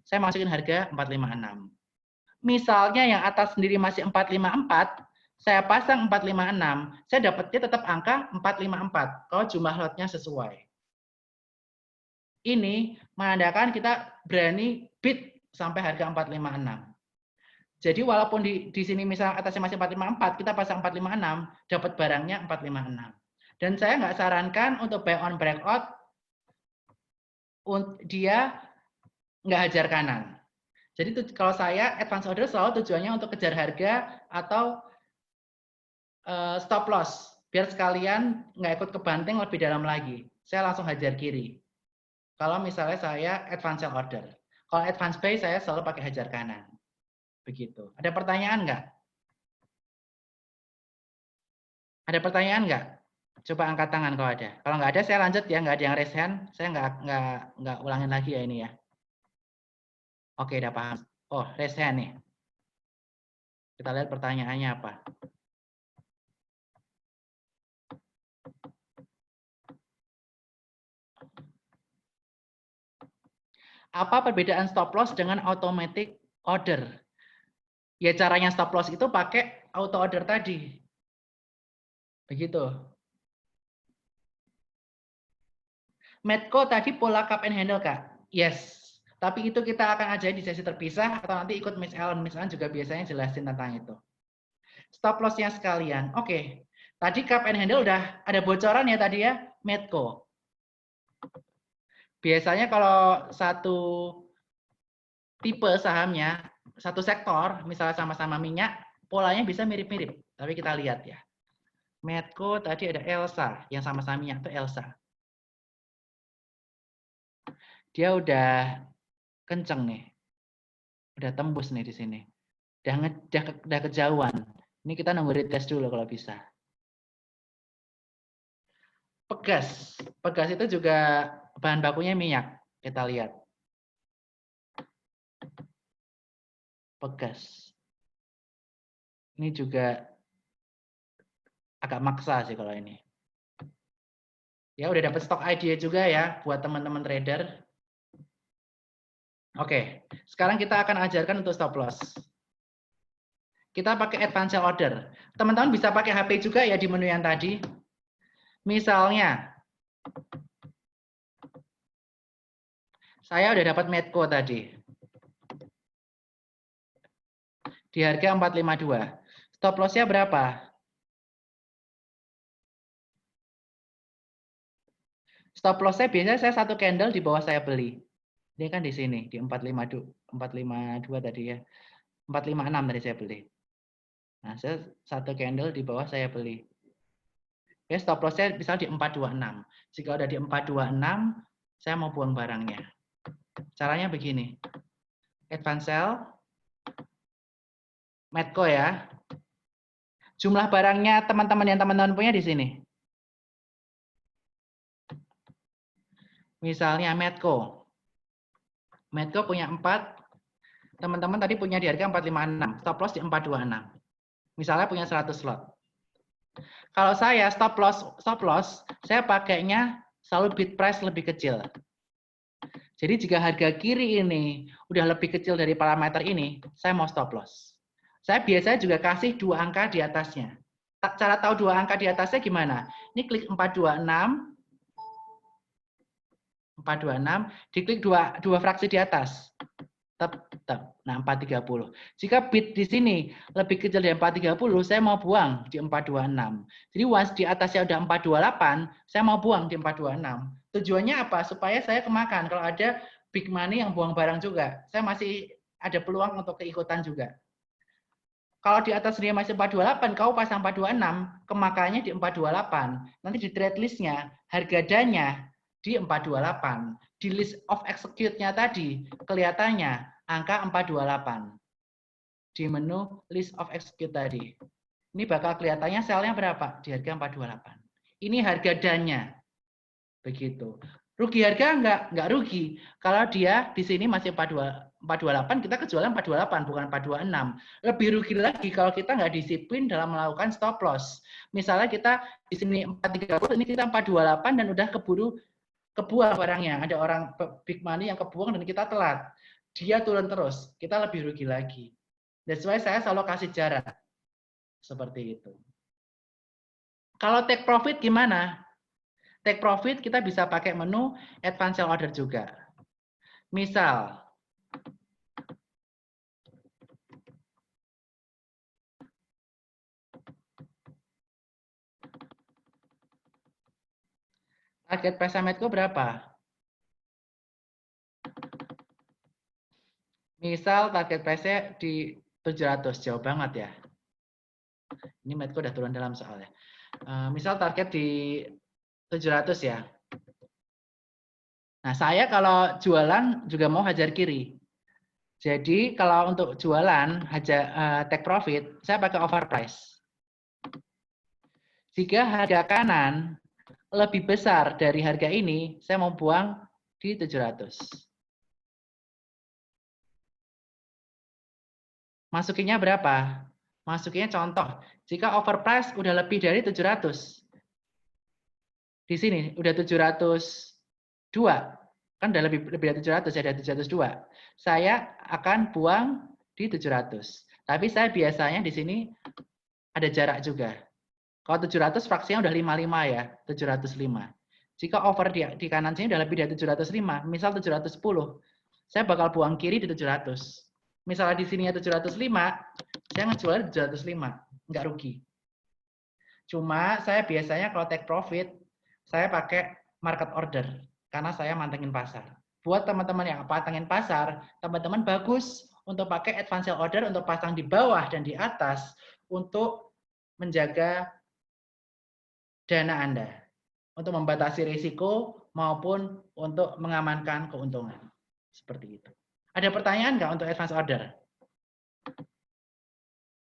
saya masukin harga 456. Misalnya yang atas sendiri masih 454, saya pasang 456, saya dapatnya tetap angka 454 kalau jumlah lotnya sesuai. Ini menandakan kita berani bid sampai harga 456. Jadi walaupun di sini misalnya atasnya masih 454, kita pasang 456, dapat barangnya 456. Dan saya nggak sarankan untuk buy on breakout, dia nggak hajar kanan. Jadi kalau saya advance order selalu tujuannya untuk kejar harga atau stop loss, biar sekalian nggak ikut kebanting lebih dalam lagi. Saya langsung hajar kiri. Kalau misalnya saya advance sell order. Kalau advance buy saya selalu pakai hajar kanan. Begitu. Ada pertanyaan nggak? Ada pertanyaan nggak? Coba angkat tangan kalau ada. Kalau nggak ada saya lanjut ya, nggak ada yang raise hand. Saya nggak ulangin lagi ya ini ya. Oke, udah paham. Oh, raise hand nih. Kita lihat pertanyaannya apa. Apa perbedaan stop loss dengan automatic order? Ya caranya stop loss itu pakai auto order tadi. Begitu. Medco tadi pola cup and handle, Kak? Yes. Tapi itu kita akan ajarin di sesi terpisah atau nanti ikut Miss Ellen. Miss Ellen juga biasanya jelasin tentang itu. Stop loss-nya sekalian. Oke. Tadi cup and handle udah ada bocoran ya tadi ya, Medco. Biasanya kalau satu tipe sahamnya, satu sektor, misalnya sama-sama minyak, polanya bisa mirip-mirip. Tapi kita lihat ya. Medco tadi ada Elsa, yang sama-sama minyak itu Elsa. Dia udah kenceng nih. Udah tembus nih di sini. Udah kejauhan. Ini kita nunggu retest dulu kalau bisa. Pegas. Pegas itu juga bahan bakunya minyak. Kita lihat. Pegas. Ini juga agak maksa sih kalau ini. Ya udah dapat stock idea juga ya buat teman-teman trader. Oke, sekarang kita akan ajarkan untuk stop loss. Kita pakai advance sell order. Teman-teman bisa pakai HP juga ya di menu yang tadi. Misalnya, saya udah dapat Medco tadi. Di harga 452. Stop loss-nya berapa? Stop loss-nya biasanya saya satu candle di bawah saya beli. Ini kan di sini, di 452 tadi ya. 456 tadi saya beli. Nah, saya satu candle di bawah saya beli. Oke, stop loss-nya misalnya di 426. Jika udah di 426, saya mau buang barangnya. Caranya begini. Advance sell, Medco ya. Jumlah barangnya teman-teman yang teman-teman punya di sini. Misalnya Medco. Medco punya 4. Teman-teman tadi punya di harga 456. Stop loss di 426. Misalnya punya 100 slot. Kalau saya stop loss, saya pakainya selalu bid price lebih kecil. Jadi jika harga kiri ini udah lebih kecil dari parameter ini, saya mau stop loss. Saya biasanya juga kasih 2 angka di atasnya. Cara tahu 2 angka di atasnya gimana? Ini klik 426, diklik dua fraksi di atas. Nah, 430. Jika bid di sini lebih kecil dari 430, saya mau buang di 426. Jadi once di atasnya udah 428, saya mau buang di 426. Tujuannya apa? Supaya saya kemakan. Kalau ada big money yang buang barang juga, saya masih ada peluang untuk keikutan juga. Kalau di atas dia masih 428, kau pasang 426, kemakannya di 428. Nanti di trade list-nya, harga danya di 428. Di list of execute-nya tadi, kelihatannya angka 428. Di menu list of execute tadi. Ini bakal kelihatannya sel-nya berapa? Di harga 428. Ini harga danya. Begitu. Rugi harga enggak rugi. Kalau dia di sini masih 428, kita kejualan 428, bukan 426. Lebih rugi lagi kalau kita nggak disiplin dalam melakukan stop loss. Misalnya kita di sini 430, ini kita 428 dan udah kebuang barangnya. Ada orang big money yang kebuang dan kita telat. Dia turun terus, kita lebih rugi lagi. That's why saya selalu kasih jarak. Seperti itu. Kalau take profit gimana? Take profit kita bisa pakai menu advance sell order juga. Misal, target price Medco berapa? Misal target price-nya di 700, jauh banget ya. Ini Medco udah turun dalam soalnya. Misal target di 700 ya. Nah, saya kalau jualan juga mau hajar kiri. Jadi kalau untuk jualan take profit, saya pakai overprice. Jika harga kanan lebih besar dari harga ini, saya mau buang di 700. Masukinnya berapa? Masukinnya contoh, jika overprice udah lebih dari 700. Di sini udah 702. Kan udah lebih dari 700, ada 702. Saya akan buang di 700. Tapi saya biasanya di sini ada jarak juga. Kalau 700 fraksinya udah 55 ya, 705. Jika over di kanan sini udah lebih dari 705, misal 710, saya bakal buang kiri di 700. Misalnya di sininya 705, saya ngejual di 705, nggak rugi. Cuma saya biasanya kalau take profit, saya pakai market order karena saya mantengin pasar. Buat teman-teman yang pantengin pasar, teman-teman bagus untuk pakai advance sell order untuk pasang di bawah dan di atas untuk menjaga dana Anda, untuk membatasi risiko maupun untuk mengamankan keuntungan. Seperti itu. Ada pertanyaan nggak untuk advance order?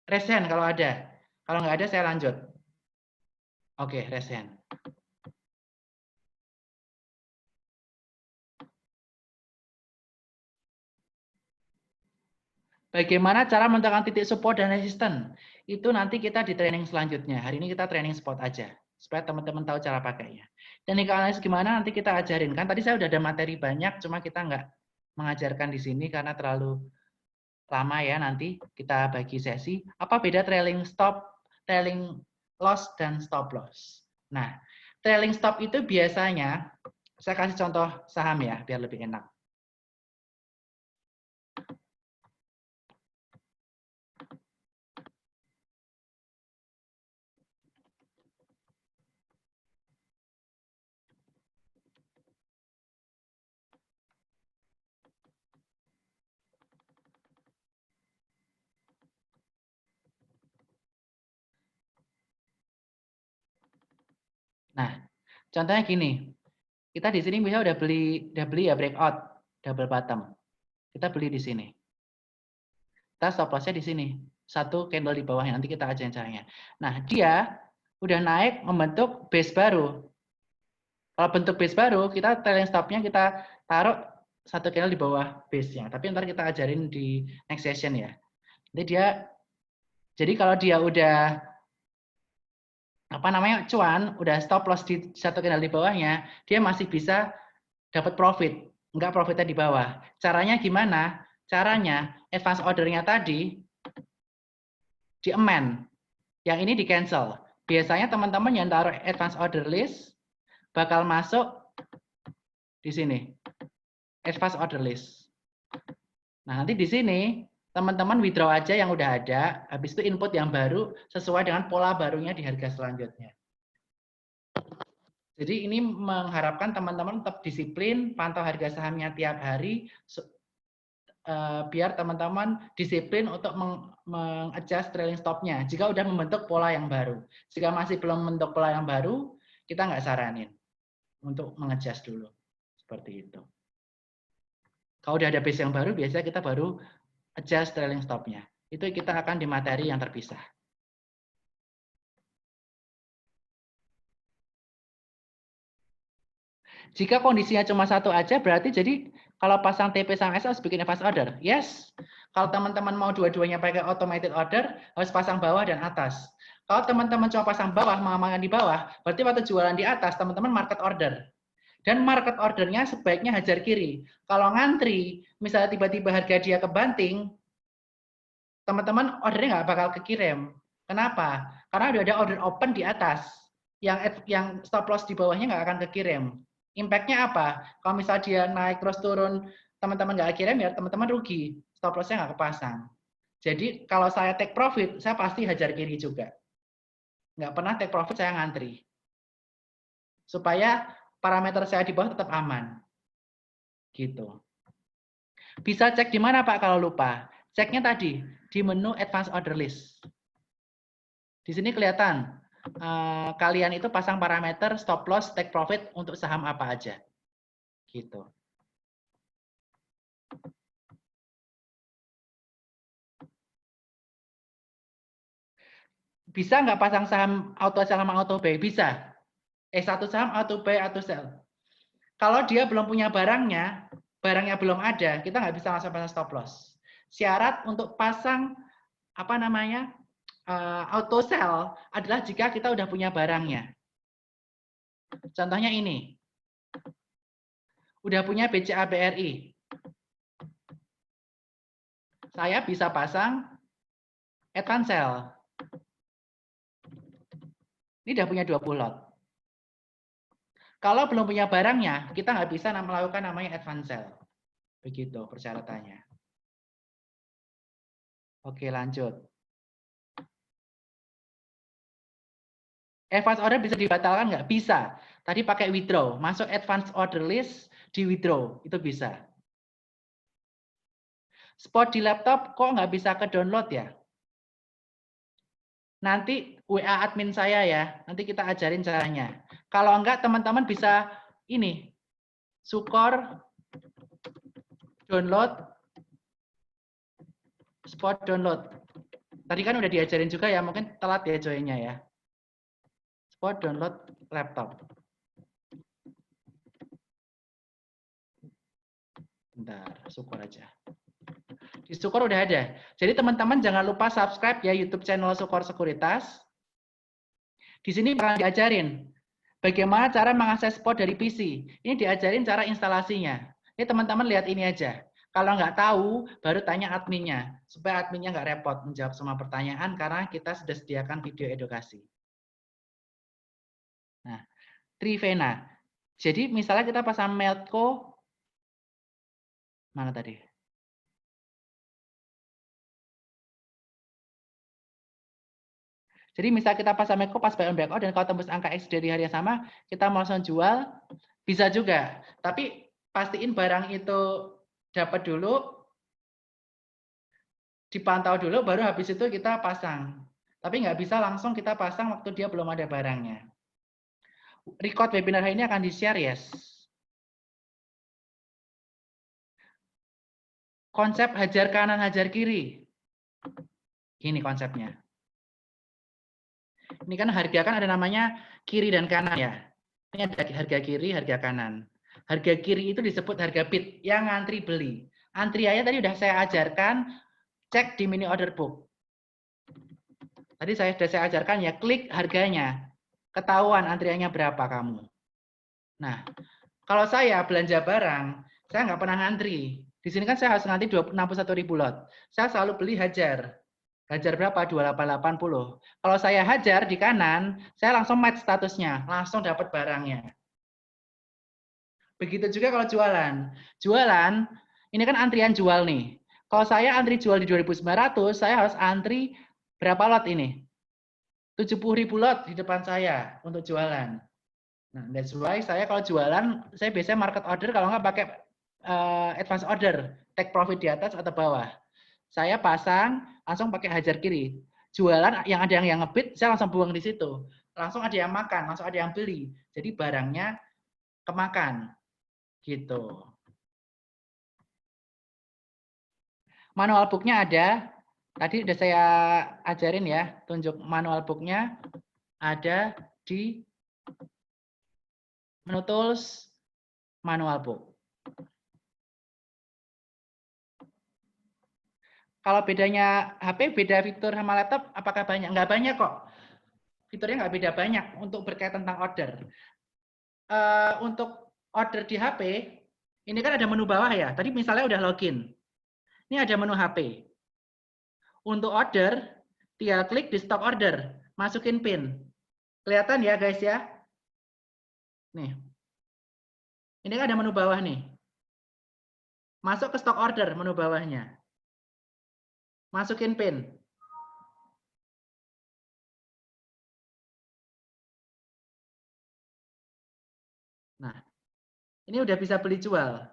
Raise hand kalau ada. Kalau nggak ada saya lanjut. Oke, raise hand. Bagaimana cara menentukan titik support dan resisten? itu nanti kita di training selanjutnya. Hari ini kita training spot aja, supaya teman-teman tahu cara pakainya. Teknik analis gimana nanti kita ajarin. Kan tadi saya udah ada materi banyak, cuma kita nggak mengajarkan di sini karena terlalu lama ya. Nanti kita bagi sesi. Apa beda trailing stop, trailing loss, dan stop loss? Nah, trailing stop itu biasanya, saya kasih contoh saham ya, biar lebih enak. Nah, contohnya gini. Kita di sini misalnya udah beli ya breakout double bottom. Kita beli di sini. Kita stop loss-nya di sini. Satu candle di bawahnya, nanti kita ajarin caranya. Nah, dia udah naik membentuk base baru. Kalau bentuk base baru, kita trailing stop-nya kita taruh satu candle di bawah base-nya. Tapi ntar kita ajarin di next session ya. Jadi kalau dia udah cuan, udah stop loss di satu candle di bawahnya, dia masih bisa dapat profit, enggak profitnya di bawah. Caranya gimana? Caranya advance order-nya tadi di amend, yang ini di cancel. Biasanya teman-teman yang taruh advance order list bakal masuk di sini, advance order list. Nah, nanti di sini teman-teman withdraw aja yang udah ada, habis itu input yang baru sesuai dengan pola barunya di harga selanjutnya. Jadi ini mengharapkan teman-teman tetap disiplin, pantau harga sahamnya tiap hari, biar teman-teman disiplin untuk mengadjust trailing stop-nya. Jika udah membentuk pola yang baru. Jika masih belum membentuk pola yang baru, kita nggak saranin untuk mengadjust dulu. Seperti itu. Kalau udah ada base yang baru, biasanya kita baru adjust trailing stop-nya. Itu kita akan di materi yang terpisah. Jika kondisinya cuma satu aja, berarti jadi kalau pasang TP sama SA harus bikin advance order. Yes. Kalau teman-teman mau dua-duanya pakai automated order, harus pasang bawah dan atas. Kalau teman-teman cuma pasang bawah, mengamankan di bawah, berarti waktu jualan di atas, teman-teman market order. Dan market ordernya sebaiknya hajar kiri. Kalau ngantri, misalnya tiba-tiba harga dia kebanting, teman-teman ordernya nggak bakal kekirim. Kenapa? Karena udah ada order open di atas. Yang stop loss di bawahnya nggak akan kekirim. Impact-nya apa? Kalau misalnya dia naik terus turun, teman-teman nggak kirim ya teman-teman rugi. Stop loss-nya nggak kepasang. Jadi kalau saya take profit, saya pasti hajar kiri juga. Nggak pernah take profit saya ngantri. Supaya parameter saya di bawah tetap aman. Gitu. Bisa cek di mana Pak kalau lupa? Ceknya tadi di menu advance order list. Di sini kelihatan kalian itu pasang parameter stop loss, take profit untuk saham apa aja. Gitu. Bisa nggak pasang saham auto sell sama auto buy? Bisa. Satu saham auto buy, auto sell. Kalau dia belum punya barangnya belum ada, kita nggak bisa langsung pasang stop loss. Syarat untuk pasang auto sell adalah jika kita udah punya barangnya. Contohnya ini. Udah punya BCA BRI. Saya bisa pasang advance sell. Ini udah punya 20 lot. Kalau belum punya barangnya, kita nggak bisa melakukan namanya advance sell. Begitu persyaratannya. Oke, lanjut. Advance order bisa dibatalkan nggak? Bisa. Tadi pakai withdraw. Masuk advance order list, di withdraw. Itu bisa. Spot di laptop kok nggak bisa ke download ya? Nanti WA admin saya ya. Nanti kita ajarin caranya. Kalau enggak, teman-teman bisa ini. Sukor download, spot download. Tadi kan udah diajarin juga ya, mungkin telat ya joinnya ya. Spot download laptop. Bentar, syukur aja. Di Sukor udah ada. Jadi teman-teman jangan lupa subscribe ya YouTube channel Sukor Sekuritas. Di sini bakal diajarin bagaimana cara mengakses spot dari PC. Ini diajarin cara instalasinya. Ini teman-teman lihat ini aja. Kalau nggak tahu, baru tanya adminnya. Supaya adminnya nggak repot menjawab semua pertanyaan karena kita sudah sediakan video edukasi. Nah, Trivena. Jadi misalnya kita pasang Meltco, mana tadi? Jadi misal kita pasang Meltco pas buy on breakout dan kalau tembus angka X dari hari yang sama, kita mau langsung jual, bisa juga. Tapi pastiin barang itu dapat dulu, dipantau dulu, baru habis itu kita pasang. Tapi nggak bisa langsung kita pasang waktu dia belum ada barangnya. Record webinar hari ini akan di-share, yes. Konsep hajar kanan, hajar kiri. Ini konsepnya. Ini kan harga kan ada namanya kiri dan kanan ya. Ini ada harga kiri, harga kanan. Harga kiri itu disebut harga bid yang ngantri beli. Antriannya tadi udah saya ajarkan, cek di mini order book. Tadi sudah saya ajarkan ya, klik harganya. Ketahuan antriannya berapa kamu. Nah, kalau saya belanja barang, saya nggak pernah ngantri. Di sini kan saya harus ngantri 61.000 lot. Saya selalu beli hajar. Hajar berapa? 2880. Kalau saya hajar di kanan, saya langsung match statusnya, langsung dapat barangnya. Begitu juga kalau jualan. Jualan, ini kan antrian jual nih. Kalau saya antri jual di 2.900, saya harus antri berapa lot ini? 70.000 lot di depan saya untuk jualan. Nah, that's why saya kalau jualan, saya biasanya market order, kalau nggak pakai advance order, take profit di atas atau bawah. Saya pasang, langsung pakai hajar kiri. Jualan yang ada yang ngebit, saya langsung buang di situ. Langsung ada yang makan, langsung ada yang beli. Jadi barangnya kemakan. Gitu. Manual booknya ada. Tadi udah saya ajarin ya, tunjuk manual booknya ada di menu tools manual book. Kalau bedanya HP, beda fitur sama laptop, apakah banyak? Nggak banyak kok. Fiturnya nggak beda banyak untuk berkaitan tentang order. Untuk order di HP, ini kan ada menu bawah ya. Tadi misalnya udah login. Ini ada menu HP. Untuk order, tinggal klik di stock order, masukin PIN. Kelihatan ya guys ya? Nih. Ini kan ada menu bawah nih. Masuk ke stock order menu bawahnya. Masukin PIN. Nah, ini udah bisa beli jual.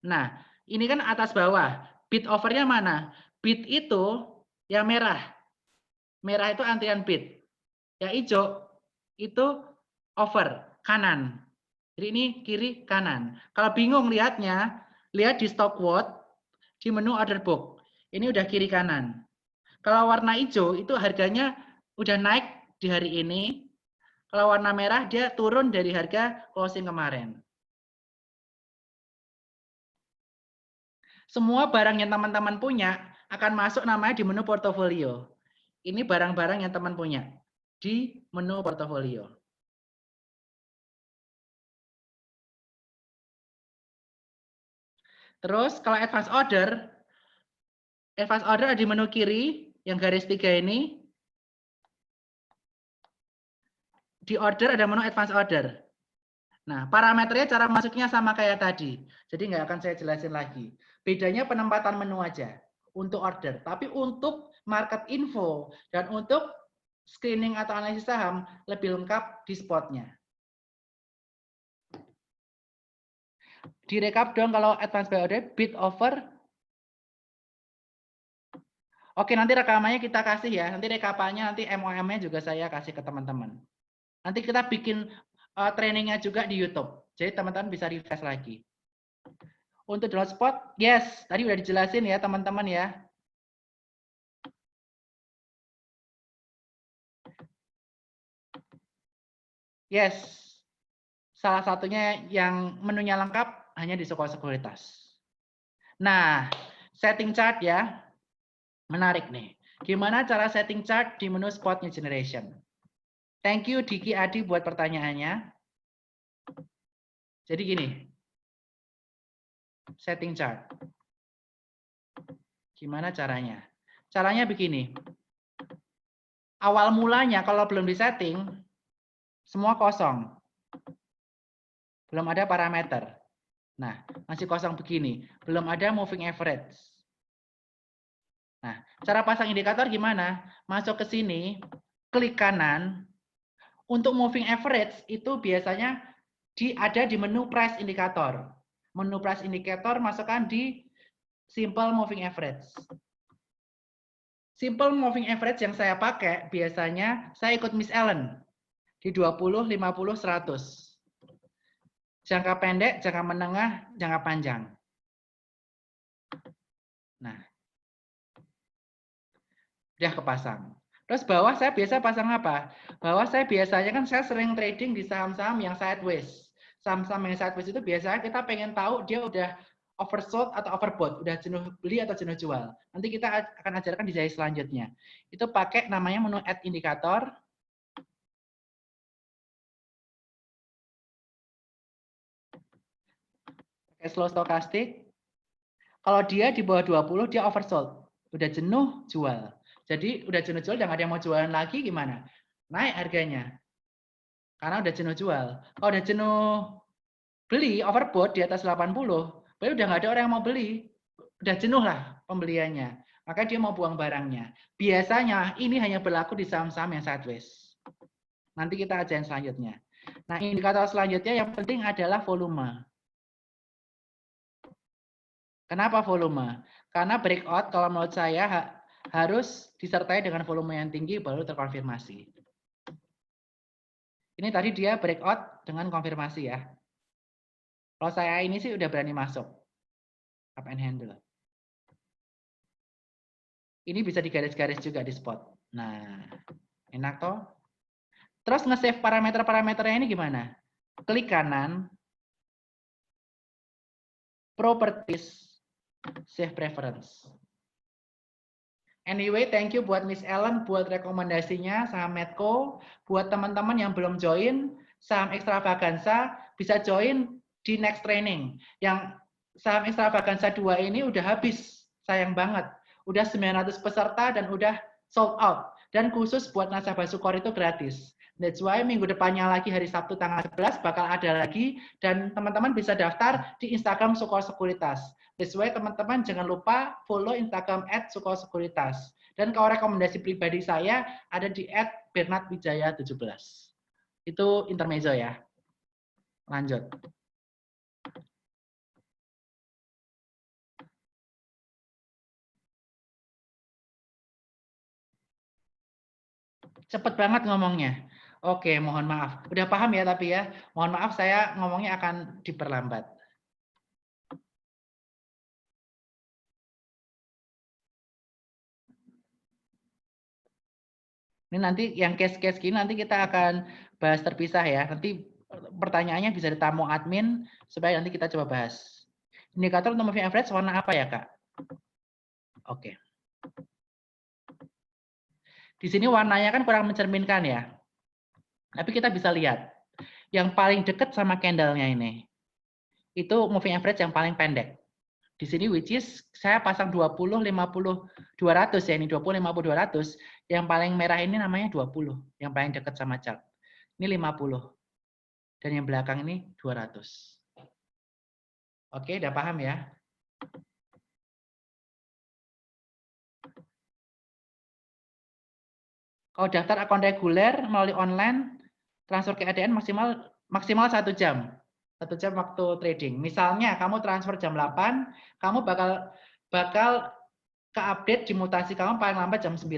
Nah, ini kan atas bawah. Bid overnya mana? Bid itu yang merah. Merah itu antrian bid. Yang hijau itu over, kanan. Jadi ini kiri, kanan. Kalau bingung lihatnya, lihat di stock quote, di menu order book. Ini udah kiri kanan. Kalau warna hijau itu harganya udah naik di hari ini. Kalau warna merah dia turun dari harga closing kemarin. Semua barang yang teman-teman punya akan masuk namanya di menu portofolio. Ini barang-barang yang teman punya di menu portofolio. Terus kalau advance order ada di menu kiri yang garis 3 ini. Di order ada menu advance order. Nah, parameternya cara masuknya sama kayak tadi. Jadi nggak akan saya jelasin lagi. Bedanya penempatan menu aja untuk order. Tapi untuk market info dan untuk screening atau analisis saham lebih lengkap di spotnya. Direkap dong kalau advance buy order, bid over. Oke, nanti rekamannya kita kasih ya. Nanti rekapannya, nanti MOM-nya juga saya kasih ke teman-teman. Nanti kita bikin trainingnya juga di YouTube. Jadi teman-teman bisa refresh lagi. Untuk download spot, yes. Tadi udah dijelasin ya teman-teman ya. Yes. Salah satunya yang menunya lengkap hanya di Sukor Sekuritas. Nah, setting chart ya. Menarik nih. Gimana cara setting chart di menu Spot New Generation? Thank you Diki Adi buat pertanyaannya. Jadi gini. Setting chart. Gimana caranya? Caranya begini. Awal mulanya kalau belum disetting, semua kosong. Belum ada parameter. Nah, masih kosong begini. Belum ada moving average. Nah, cara pasang indikator gimana? Masuk ke sini, klik kanan. Untuk moving average itu biasanya ada di menu price indicator. Menu price indicator masukkan di simple moving average. Simple moving average yang saya pakai biasanya saya ikut Miss Ellen di 20, 50, 100. Jangka pendek, jangka menengah, jangka panjang. Nah, udah kepasang. Terus bawah saya biasa pasang apa? Bawah saya biasanya kan saya sering trading di saham-saham yang sideways. Saham-saham yang sideways itu biasanya kita pengen tahu dia udah oversold atau overbought, udah jenuh beli atau jenuh jual. Nanti kita akan ajarkan di slide selanjutnya. Itu pakai namanya menu add indikator. Pakai slow stochastic. Kalau dia di bawah 20 dia oversold, udah jenuh jual. Jadi udah jenuh jual, jangan ada yang mau jualan lagi gimana? Naik harganya. Karena udah jenuh jual. Kalau udah jenuh beli overbought di atas 80, berarti udah nggak ada orang yang mau beli. Udah jenuh lah pembeliannya. Maka dia mau buang barangnya. Biasanya ini hanya berlaku di saham-saham yang sideways. Nanti kita ajarin selanjutnya. Nah, indikator selanjutnya yang penting adalah volume. Kenapa volume? Karena breakout kalau menurut saya harus disertai dengan volume yang tinggi baru terkonfirmasi. Ini tadi dia breakout dengan konfirmasi ya. Kalau saya ini sih udah berani masuk. Up and handle. Ini bisa digaris-garis juga di spot. Nah, enak toh? Terus nge-save parameter-parameternya ini gimana? Klik kanan, Properties, Save Preference. Anyway, thank you buat Miss Ellen buat rekomendasinya saham Medco. Buat teman-teman yang belum join saham Extravaganza bisa join di next training. Yang saham Extravaganza 2 ini udah habis, sayang banget. Udah 900 peserta dan udah sold out. Dan khusus buat nasabah Sukor itu gratis. That's why minggu depannya lagi hari Sabtu tanggal 11 bakal ada lagi dan teman-teman bisa daftar di Instagram Sukor Sekuritas. That's why teman-teman jangan lupa follow Instagram @sukorsekuritas. Dan kalau rekomendasi pribadi saya ada di @bernardwijaya17. Itu intermezzo ya. Lanjut. Cepet banget ngomongnya. Oke, mohon maaf. Udah paham ya tapi ya. Mohon maaf saya ngomongnya akan diperlambat. Ini nanti yang case-case gini nanti kita akan bahas terpisah ya. Nanti pertanyaannya bisa ditamu admin supaya nanti kita coba bahas. Indikator untuk moving average warna apa ya, Kak? Oke. Di sini warnanya kan kurang mencerminkan ya. Tapi kita bisa lihat. Yang paling dekat sama candle-nya ini. Itu moving average yang paling pendek. Di sini which is saya pasang 20, 50, 200 ya. Ini 20, 50, 200. Yang paling merah ini namanya 20. Yang paling dekat sama chart. Ini 50. Dan yang belakang ini 200. Oke, udah paham ya? Kalau daftar akun reguler melalui online, transfer ke ADN maksimal 1 jam. 1 jam waktu trading. Misalnya kamu transfer jam 8, kamu bakal ke-update di mutasi kamu paling lambat jam 9.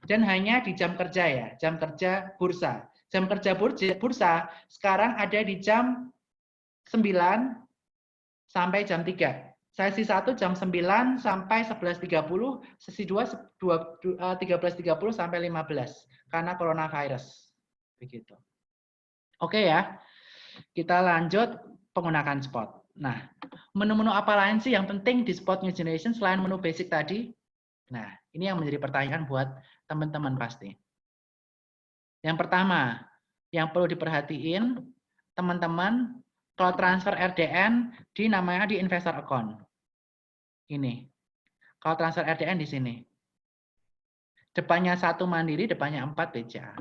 Dan hanya di jam kerja ya, jam kerja bursa. Jam kerja bursa sekarang ada di jam 9 sampai jam 3. Sesi 1 jam 9 sampai 11.30, sesi 2 13.30 sampai 15 karena coronavirus. Begitu. Oke ya. Kita lanjut penggunaan spot. Nah, menu-menu apa lain sih yang penting di spot new generation selain menu basic tadi? Nah, ini yang menjadi pertanyaan buat teman-teman pasti. Yang pertama, yang perlu diperhatiin, teman-teman, kalau transfer RDN namanya di investor account. Ini. Kalau transfer RDN di sini. Depannya 1 Mandiri, depannya 4 BCA.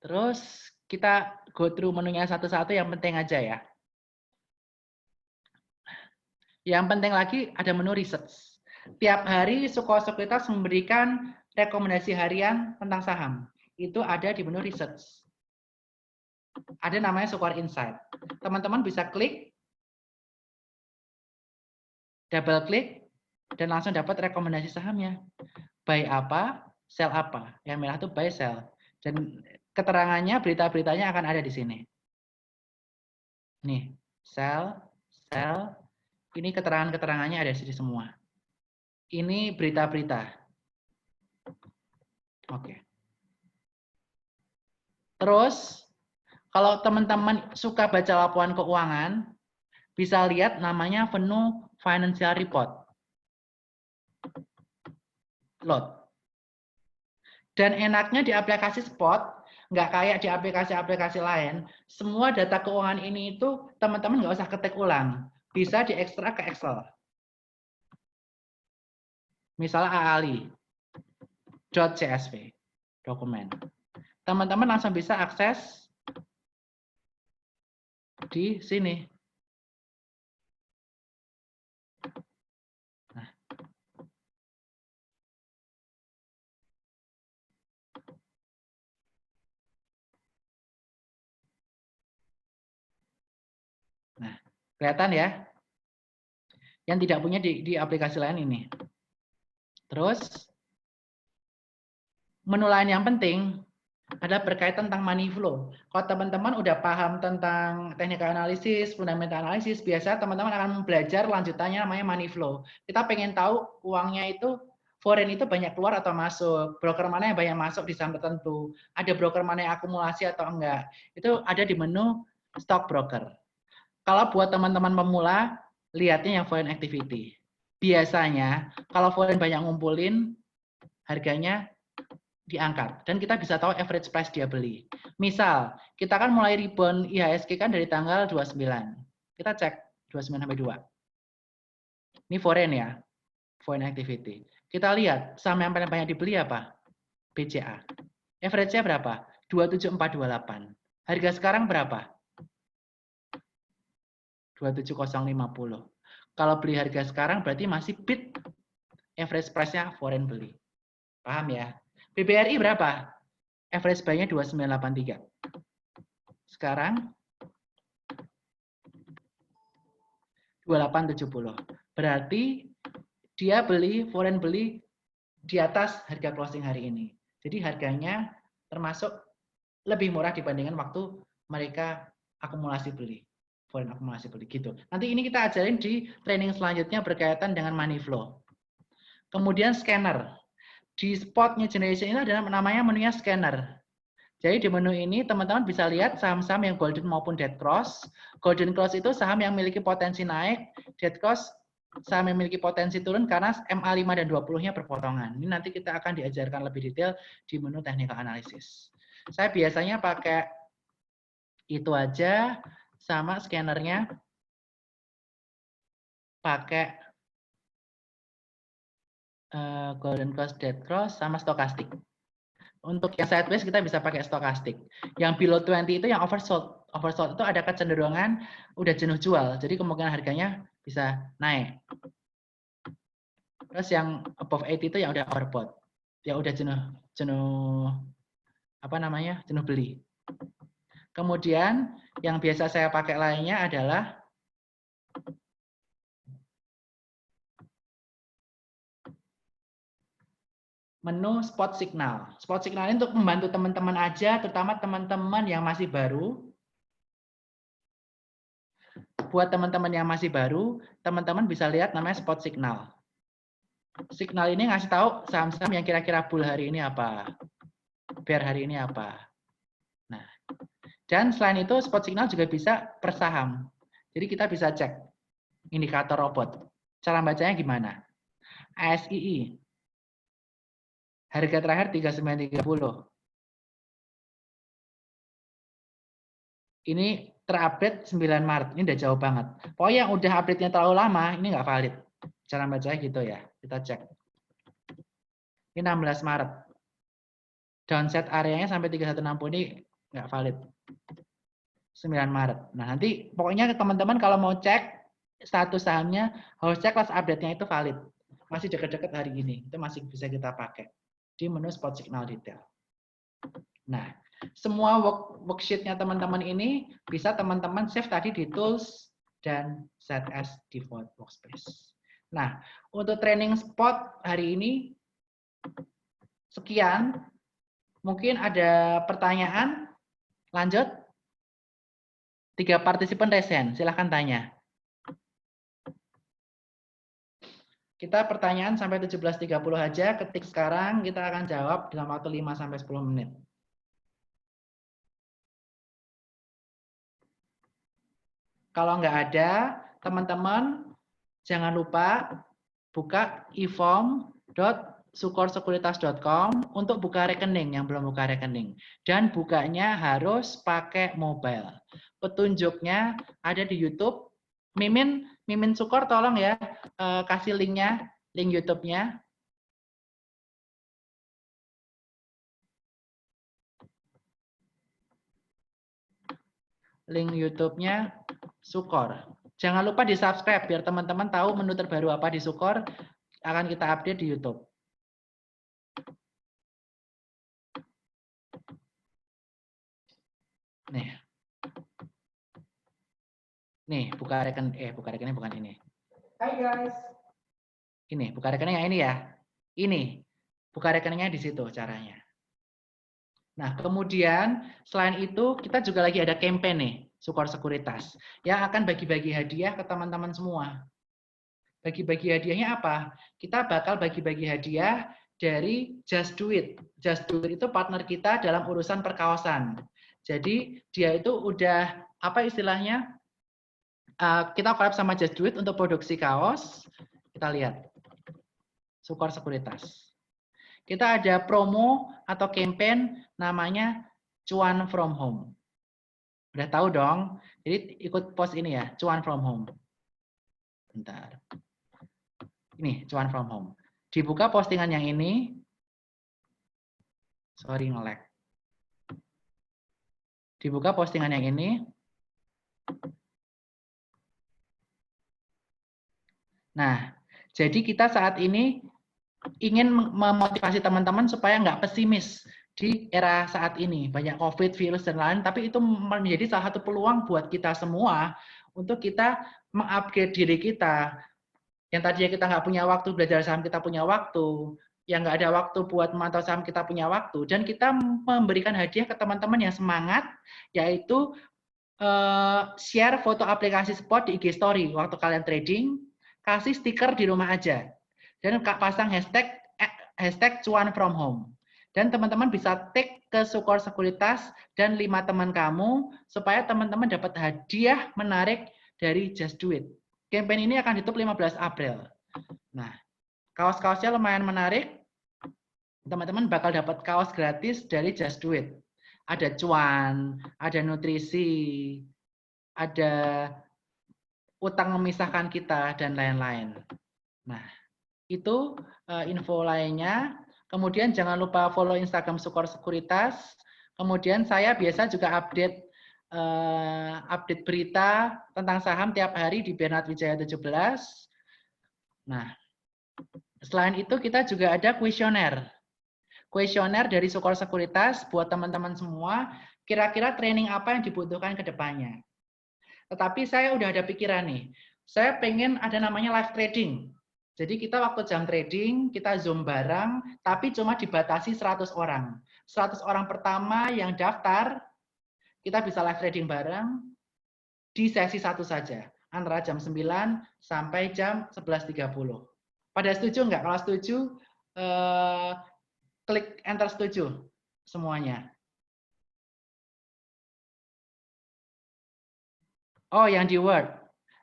Terus kita go through menunya satu-satu, yang penting aja ya. Yang penting lagi ada menu research. Tiap hari Suko Sekuritas memberikan rekomendasi harian tentang saham. Itu ada di menu research. Ada namanya Sukor Insight. Teman-teman bisa klik, double klik, dan langsung dapat rekomendasi sahamnya. Buy apa, sell apa. Yang merah itu buy, sell. Dan keterangannya, berita-beritanya akan ada di sini. Nih, sell, sell. Ini keterangan-keterangannya ada di sini semua. Ini berita-berita. Oke. Terus, kalau teman-teman suka baca laporan keuangan, bisa lihat namanya menu Financial Report. Load. Dan enaknya di aplikasi Spot, nggak kayak di aplikasi-aplikasi lain, semua data keuangan ini itu teman-teman nggak usah ketik ulang. Bisa diekstrak ke Excel. Misalnya aali.csv dokumen. Teman-teman langsung bisa akses di sini. Nah, kelihatan ya? Yang tidak punya di aplikasi lain ini. Terus, menu lain yang penting ada berkaitan tentang money flow. Kalau teman-teman udah paham tentang technical analysis, fundamental analysis, biasa teman-teman akan belajar lanjutannya namanya money flow. Kita pengen tahu uangnya itu, foreign itu banyak keluar atau masuk, broker mana yang banyak masuk di saham tertentu, ada broker mana yang akumulasi atau enggak. Itu ada di menu stock broker. Kalau buat teman-teman pemula, lihatnya yang foreign activity. Biasanya, kalau foreign banyak ngumpulin, harganya diangkat. Dan kita bisa tahu average price dia beli. Misal, kita kan mulai rebound IHSG kan dari tanggal 29. Kita cek 29 sampai 2. Ini foreign ya, foreign activity. Kita lihat, saham yang paling banyak dibeli apa? BCA. Average-nya berapa? 27428. Harga sekarang berapa? 27050. Kalau beli harga sekarang berarti masih bid average price-nya foreign beli. Paham ya? BBRI berapa? Average buy-nya 2983. Sekarang 2870. Berarti dia beli, foreign beli di atas harga closing hari ini. Jadi harganya termasuk lebih murah dibandingkan waktu mereka akumulasi beli. Foreign akumulasi beli gitu. Nanti ini kita ajarin di training selanjutnya berkaitan dengan money flow. Kemudian scanner. Di Spot New Generation ini ada namanya menunya scanner. Jadi di menu ini teman-teman bisa lihat saham-saham yang golden maupun dead cross. Golden cross itu saham yang memiliki potensi naik, dead cross saham yang memiliki potensi turun karena MA5 dan 20-nya berpotongan. Ini nanti kita akan diajarkan lebih detail di menu technical analysis. Saya biasanya pakai itu aja, sama scannernya pakai golden cross, dead cross, sama stokastik. Untuk yang sideways kita bisa pakai stokastik. Yang below 20 itu yang oversold. Oversold itu ada kecenderungan udah jenuh jual, jadi kemungkinan harganya bisa naik. Terus yang above 80 itu yang udah overbought, yang udah jenuh apa namanya, jenuh beli. Kemudian yang biasa saya pakai lainnya adalah menu spot signal. Spot signal ini untuk membantu teman-teman aja, terutama teman-teman yang masih baru. Buat teman-teman yang masih baru, teman-teman bisa lihat namanya spot signal. Signal ini ngasih tahu saham-saham yang kira-kira bull hari ini apa, bear hari ini apa. Nah, dan selain itu spot signal juga bisa per saham. Jadi kita bisa cek indikator robot. Cara bacanya gimana? ASII. Harga terakhir 39.30. Ini terupdate 9 Maret. Ini udah jauh banget. Pokoknya yang udah update-nya terlalu lama, ini nggak valid. Cara bacanya gitu ya. Kita cek. Ini 16 Maret. Downset areanya sampai 3160 ini nggak valid. 9 Maret. Nah, nanti pokoknya teman-teman kalau mau cek status sahamnya, harus cek kelas update-nya itu valid. Masih dekat-dekat hari ini. Itu masih bisa kita pakai di menu spot signal detail. Nah, semua worksheet-nya teman-teman ini bisa teman-teman save tadi di tools dan set as default workspace. Nah, untuk training spot hari ini sekian. Mungkin ada pertanyaan? Lanjut. 3 partisipan resen, silahkan tanya. Kita pertanyaan sampai 17.30 aja, ketik sekarang, kita akan jawab dalam waktu 5-10 menit. Kalau nggak ada, teman-teman jangan lupa buka eform.sukorsekuritas.com untuk buka rekening yang belum buka rekening. Dan bukanya harus pakai mobile. Petunjuknya ada di YouTube. Mimin Sukor tolong ya kasih linknya, link YouTube-nya. Link YouTube-nya Sukor. Jangan lupa di subscribe biar teman-teman tahu menu terbaru apa di Sukor akan kita update di YouTube. Nih, buka rekening bukan ini. Hai guys. Ini, buka rekening yang ini ya. Ini. Buka rekeningnya di situ caranya. Nah, kemudian selain itu kita juga lagi ada campaign nih, Sukor Sekuritas, yang akan bagi-bagi hadiah ke teman-teman semua. Bagi-bagi hadiahnya apa? Kita bakal bagi-bagi hadiah dari Just Do It. Just Do It itu partner kita dalam urusan perkaosan. Jadi dia itu udah apa istilahnya? Kita collab sama Just Do It untuk produksi kaos. Kita lihat. Sukor Sekuritas. Kita ada promo atau campaign namanya Cuan From Home. Udah tahu dong? Jadi ikut post ini ya, Cuan From Home. Bentar. Ini, Cuan From Home. Dibuka postingan yang ini. Sorry, nge-lag. Dibuka postingan yang ini. Nah, jadi kita saat ini ingin memotivasi teman-teman supaya nggak pesimis di era saat ini. Banyak COVID, virus, dan lain, tapi itu menjadi salah satu peluang buat kita semua untuk kita mengupgrade diri kita. Yang tadinya kita nggak punya waktu belajar saham, kita punya waktu. Yang nggak ada waktu buat memantau saham, kita punya waktu. Dan kita memberikan hadiah ke teman-teman yang semangat, yaitu share foto aplikasi spot di IG Story waktu kalian trading, kasih stiker di rumah aja. Dan pasang hashtag Cuan From Home. Dan teman-teman bisa tag ke Sukor Sekuritas dan 5 teman kamu supaya teman-teman dapat hadiah menarik dari Just Do It. Campaign ini akan ditutup 15 April. Nah, kaos-kaosnya lumayan menarik. Teman-teman bakal dapat kaos gratis dari Just Do It. Ada cuan, ada nutrisi, ada utang memisahkan kita, dan lain-lain. Nah, itu info lainnya. Kemudian jangan lupa follow Instagram Sukor Sekuritas. Kemudian saya biasa juga update berita tentang saham tiap hari di Bernard Wijaya 17. Nah, selain itu kita juga ada kuesioner. Kuesioner dari Sukor Sekuritas buat teman-teman semua, kira-kira training apa yang dibutuhkan ke depannya. Tetapi saya udah ada pikiran nih, saya pengen ada namanya live trading. Jadi kita waktu jam trading, kita Zoom bareng, tapi cuma dibatasi 100 orang. 100 orang pertama yang daftar, kita bisa live trading bareng di sesi 1 saja, antara jam 9 sampai jam 11.30. Pada setuju nggak? Kalau setuju, klik enter setuju semuanya. Oh, yang di Word.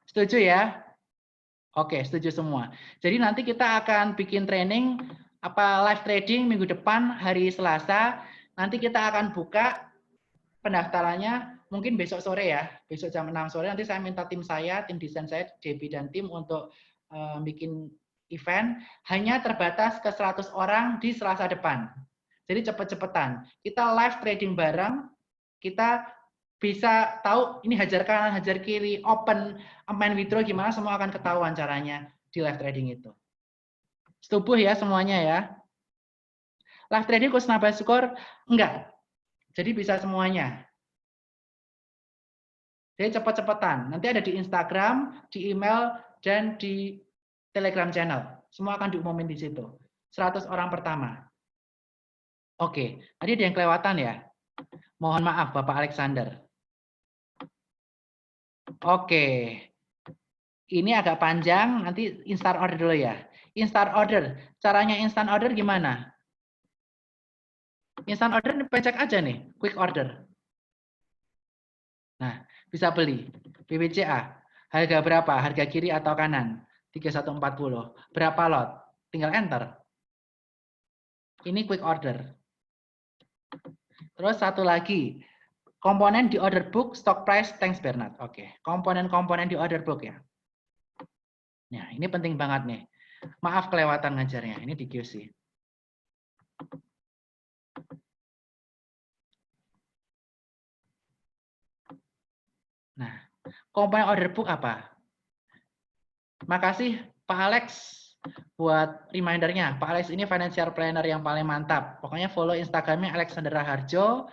Setuju ya? Oke, setuju semua. Jadi nanti kita akan bikin training live trading minggu depan hari Selasa. Nanti kita akan buka pendaftarannya mungkin besok sore ya. Besok jam 6 sore nanti saya minta tim saya, tim desain saya, Debbie dan tim untuk bikin event. Hanya terbatas ke 100 orang di Selasa depan. Jadi cepet-cepetan. Kita live trading bareng. Kita bisa tahu ini hajar kanan, hajar kiri, open, main withdraw gimana, semua akan ketahuan caranya di live trading itu. Setuju ya semuanya ya? Live trading khusus nambah skor? Enggak. Jadi bisa semuanya. Jadi cepat-cepatan. Nanti ada di Instagram, di email, dan di Telegram channel. Semua akan diumumin di situ. 100 orang pertama. Oke, tadi ada yang kelewatan ya? Mohon maaf Bapak Alexander. Oke. Ini agak panjang, nanti instant order dulu ya. Instant order. Caranya instant order gimana? Instant order pencet aja nih, quick order. Nah, bisa beli. BBCA. Harga berapa? Harga kiri atau kanan? 3140. Berapa lot? Tinggal enter. Ini quick order. Terus satu lagi. Komponen di order book, stock price, thanks Bernard. Oke, komponen-komponen di order book ya. Nah, ini penting banget nih. Maaf kelewatan ngajarnya. Ini di QC. Nah, komponen order book apa? Makasih Pak Alex buat remindernya. Pak Alex ini financial planner yang paling mantap. Pokoknya follow Instagramnya Alexander Raharjo.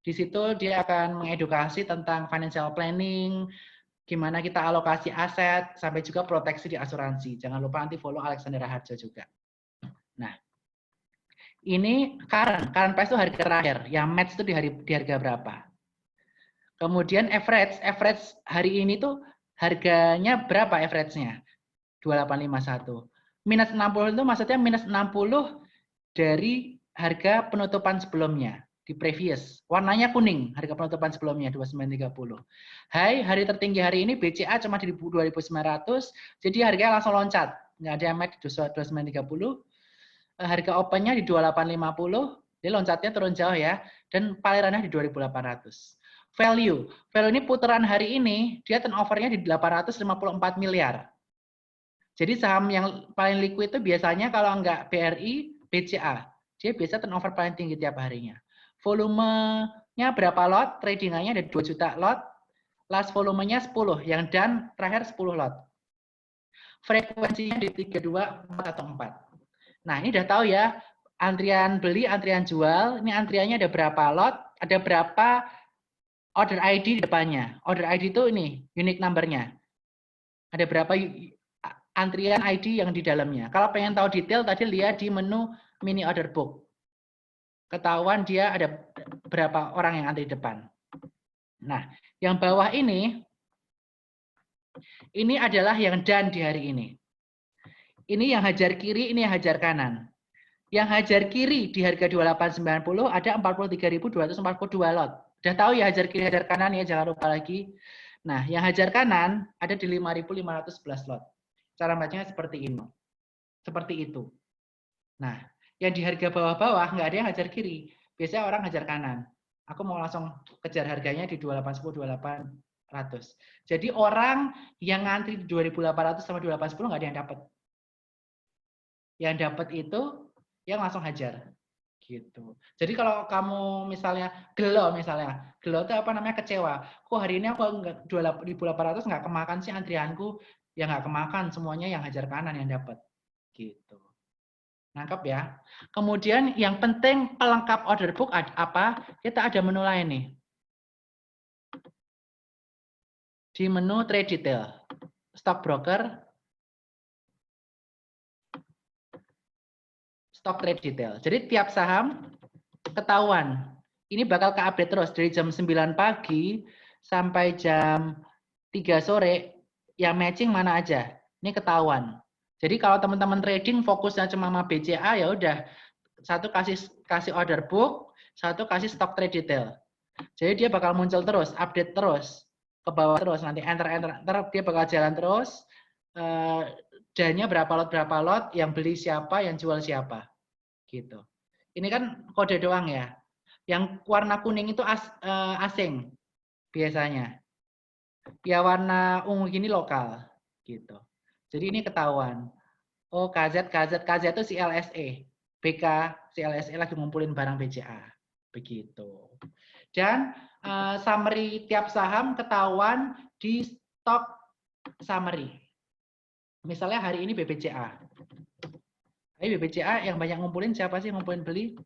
Di situ dia akan mengedukasi tentang financial planning, gimana kita alokasi aset, sampai juga proteksi di asuransi. Jangan lupa nanti follow Alexander Raharjo juga. Nah, ini current price itu harga terakhir. Yang match itu di harga berapa? Kemudian average hari ini tuh harganya berapa average-nya? 2851. Minus 60 itu maksudnya minus 60 dari harga penutupan sebelumnya di previous. Warnanya kuning, harga penutupan sebelumnya 2930. Hari tertinggi hari ini BCA cuma di 2900, jadi harganya langsung loncat. Nggak ada yang match di 2930. Harga opennya di 2850, jadi loncatnya turun jauh ya, dan paling rendah di 2800. Value ini putaran hari ini, dia turnover-nya di 854 miliar. Jadi saham yang paling liquid itu biasanya kalau nggak BRI, BCA. Dia biasa turnover paling tinggi tiap harinya. Volumenya berapa lot? Tradingannya ada 2 juta lot. Last volumenya 10, yang done terakhir 10 lot. Frekuensinya di 32, 4 atau 4. Nah, ini udah tahu ya, antrian beli, antrian jual. Ini antriannya ada berapa lot, ada berapa order ID di depannya. Order ID itu ini, unique number-nya. Ada berapa antrian ID yang di dalamnya. Kalau pengen tahu detail, tadi lihat di menu mini order book. Ketahuan dia ada berapa orang yang antri di depan. Nah, yang bawah ini adalah yang done di hari ini. Ini yang hajar kiri, ini yang hajar kanan. Yang hajar kiri di harga 2890 ada 43.242 lot. Udah tahu ya hajar kiri, hajar kanan ya, jangan lupa lagi. Nah, yang hajar kanan ada di 5.511 lot. Cara bacanya seperti ini. Seperti itu. Nah, yang di harga bawah-bawah nggak ada yang hajar kiri. Biasanya orang hajar kanan. Aku mau langsung kejar harganya di 2810, 2800. Jadi orang yang ngantri di 2800 sama 2810 nggak ada yang dapat. Yang dapat itu yang langsung hajar. Gitu. Jadi kalau kamu misalnya gelo itu apa namanya, kecewa. Kok hari ini aku nggak 2800 nggak kemakan sih antrianku? Ya nggak kemakan, semuanya yang hajar kanan yang dapat. Gitu. Nangkep ya. Kemudian yang penting pelengkap order book apa? Kita ada menu lain nih. Di menu trade detail. Stock broker. Stock trade detail. Jadi tiap saham ketahuan. Ini bakal ke-update terus dari jam 9 pagi sampai jam 3 sore. Yang matching mana aja. Ini ketahuan. Jadi kalau teman-teman trading fokusnya cuma sama BCA, ya udah, satu kasih order book, satu kasih stock trade detail. Jadi dia bakal muncul terus, update terus. ke bawah terus, nanti enter, dia bakal jalan terus, dannya berapa lot, yang beli siapa, yang jual siapa, gitu. Ini kan kode doang ya. Yang warna kuning itu asing biasanya. Ya warna ungu gini lokal, gitu. Jadi ini ketahuan. Oh KZ itu CLSE, BK CLSE lagi ngumpulin barang BCA, begitu. Dan summary tiap saham ketahuan di stock summary. Misalnya hari ini BBCA. Hari BBCA yang banyak ngumpulin siapa sih ngumpulin beli?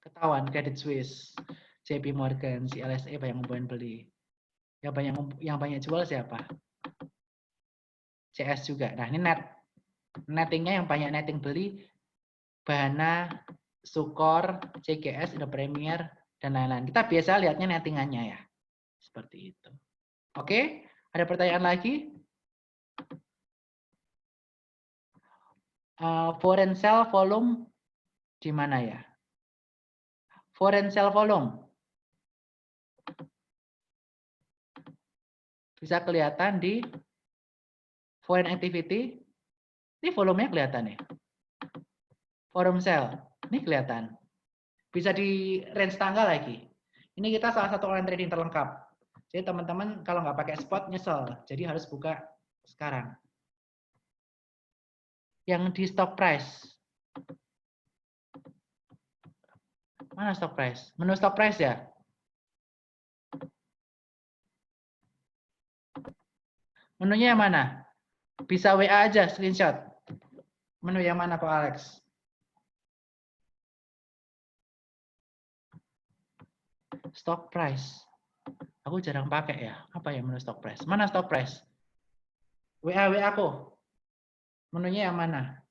Ketahuan Credit Suisse, JP Morgan, CLSE banyak ngumpulin beli. Yang banyak jual siapa? CS juga. Nah, ini nettingnya yang banyak netting beli Bahana, Sukor, CGS, Indo Premier, dan lain-lain. Kita biasa lihatnya nettingannya ya. Seperti itu. Oke, ada pertanyaan lagi? Foreign sell volume di mana ya? Foreign sell volume. Bisa kelihatan di foreign activity. Ini volumenya kelihatan nih. Foreign sell. Ini kelihatan. Bisa di range tanggal lagi. Ini kita salah satu online trading terlengkap. Jadi teman-teman kalau nggak pakai spot nyesel. Jadi harus buka sekarang. Yang di stock price. Mana stock price? Menu stock price ya? Menunya yang mana? Bisa WA aja, screenshot. Menu yang mana Pak Alex? Stock price. Aku jarang pakai ya. Apa ya menu stock price? Mana stock price? WA aku. Menunya yang mana?